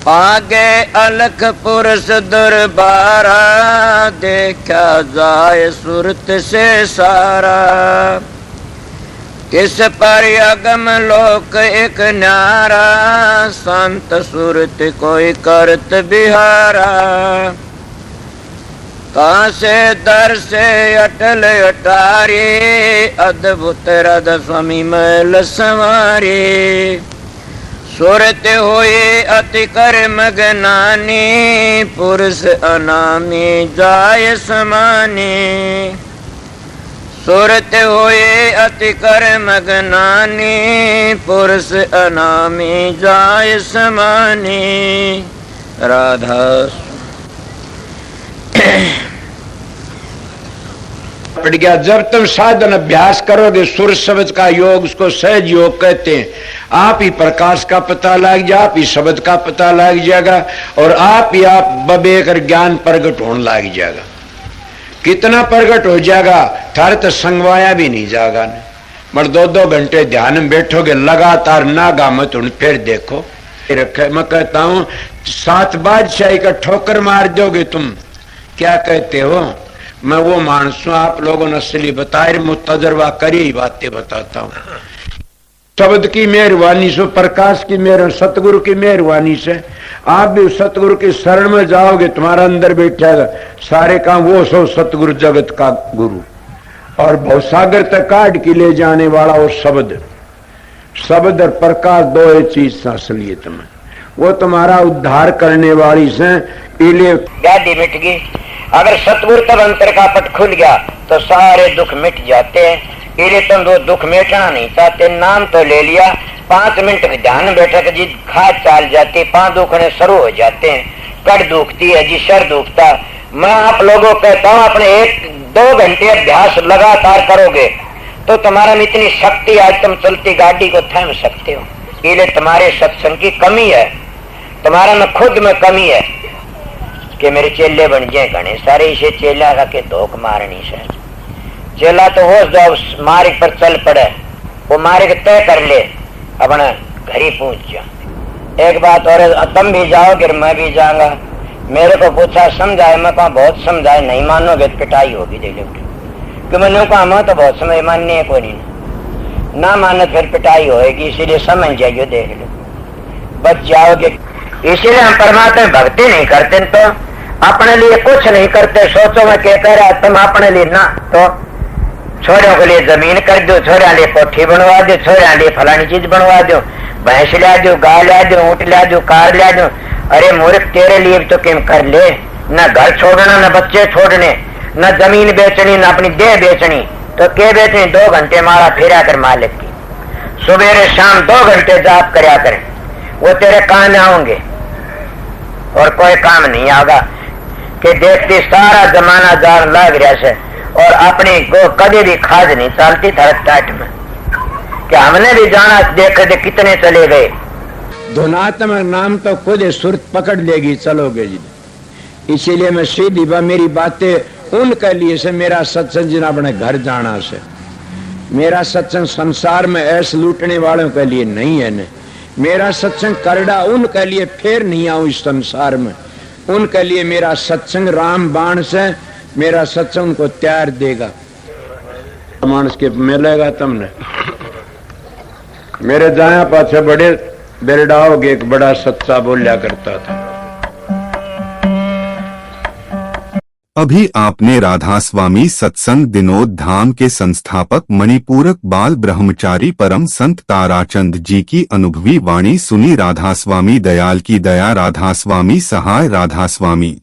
आगे अलख पुरुष दरबारा, देखा जाए सुरत से सारा। किस पर अगम लोक एक न्यारा, संत सुरत कोई करत बिहारा। कहाँ से दर से अटल अटारी, अद्भुत राधा स्वामी मैल संवारी। सुरत हुई अति कर मगनानी, पुरुष अनामी जाय समानी। सुरत हुई अति कर मगनानी, पुरुष अनामी जाय समानी। राधा पड़ गया। जब तुम साधन अभ्यास करोगे, सुर शब्द का योग, उसको सहज योग कहते हैं। आप ही प्रकाश का पता लग जाए, आप ही शब्द का पता लग जाएगा, और आप ही आप बबेकर ज्ञान प्रगट होने लग जाएगा। कितना प्रगट हो जाएगा, थारे तो संगवाया भी नहीं जाएगा। मगर 2-2 घंटे ध्यान में बैठोगे लगातार नागा मत उन फिर देखो रखे। मैं कहता हूं 7 बादशाही का ठोकर मार दोगे तुम। क्या कहते हो? मैं वो मानस हूं, आप लोगों ने असली बताए मुतजर्बा करी बातें बताता हूं। शब्द की मेहरबानी से, प्रकाश की मेहर, सतगुरु की मेहरबानी से आप भी सतगुरु की शरण में जाओगे, तुम्हारा अंदर बैठेगा सारे काम वो सो सतगुरु जगत का गुरु और भवसागर तक काट के ले जाने वाला वो शब्द। शब्द और प्रकाश दो ही चीज असलियत में वो तुम्हारा उद्धार करने वाली से इले गाड़ी मिट गई। अगर सतगुरु तब अंतर का पट खुल गया तो सारे दुख मिट जाते हैं। इले तुम वो दुख मिटना नहीं चाहते, नाम तो ले लिया, 5 मिनट ध्यान बैठक जी खाद चाल जाती, 5 दुखने शुरू हो जाते हैं, कड़ दुखती है जी, सर दुखता। मैं आप लोगों को कहता हूँ अपने 1-2 घंटे अभ्यास लगातार करोगे तो तुम्हारा में इतनी शक्ति, आज तुम चलती गाड़ी को थाम सकते हो। इले तुम्हारे सत्संग की कमी है, तुम्हारा में खुद में कमी है कि मेरे चेले बन जाए घने सारे, इसे चेला का के धोख मारनी से। चेला तो हो जाओ मार्ग पर चल पड़े, वो मार्ग तय कर ले, अपना घर ही पहुंच जा। एक बात और, तुम भी जाओगे मैं भी जाऊंगा। मेरे को पूछा समझाए, मैं कहा बहुत समझाए, नहीं मानोगे तो पिटाई होगी दे लो। कि मैंने कहा मैं तो बहुत समय मानने है, कोई नहीं ना मानो फिर पिटाई होगी, इसीलिए समझ जाइए, देख लो बच जाओगे। इसीलिए हम परमात्मा भक्ति नहीं करते तो अपने लिए कुछ नहीं करते। सोचो मैं क्या कह रहा, तुम अपने लिए ना तो छोरों के लिए जमीन कर दो, छोरा लिए कोठी बनवा दो, छोरा लिए फलानी चीज बनवा दो, भैंस ला दो, गाय ला दो, ऊँट ला दो, कार ला दो। अरे मूर्ख, तेरे लिए तो क्या कर ले, न घर छोड़ना, न बच्चे छोड़ने, न जमीन बेचनी, न अपनी देह बेचनी, तो क्या बेचनी? 2 घंटे मारा फेरा कर मालिक की, सुबह शाम 2 घंटे जाप करया करें, वो तेरे काम आओगे और कोई काम नहीं आगा। कि देखती सारा जमाना जान लग रहा से और अपनी को कभी भी खाद नहीं चलती थरक टाट में कि हमने भी जाना, देख दे कितने चले गए। धुनात्मक नाम तो खुद सुरत पकड़ लेगी, चलोगे जी। इसीलिए मैं सीधी मेरी बातें उनके लिए से, मेरा सत्संग जिन अपने घर जाना से, मेरा सत्संग संसार में ऐसे लूटने वालों के लिए नहीं है न। मेरा सत्संग करड़ा उनके लिए फिर नहीं आऊं इस संसार में, उनके लिए मेरा सत्संग राम बाण से, मेरा सत्संग उनको त्यार देगा। मानस के मिलेगा तुमने मेरे जाया पाछे बड़े बेरडाओगे, एक बड़ा सच्चा बोलिया करता था। अभी आपने राधा स्वामी सत्संग दिनोद धाम के संस्थापक मणिपूरक बाल ब्रह्मचारी परम संत ताराचंद जी की अनुभवी वाणी सुनी। राधा स्वामी दयाल की दया, राधा स्वामी सहाय, राधा स्वामी।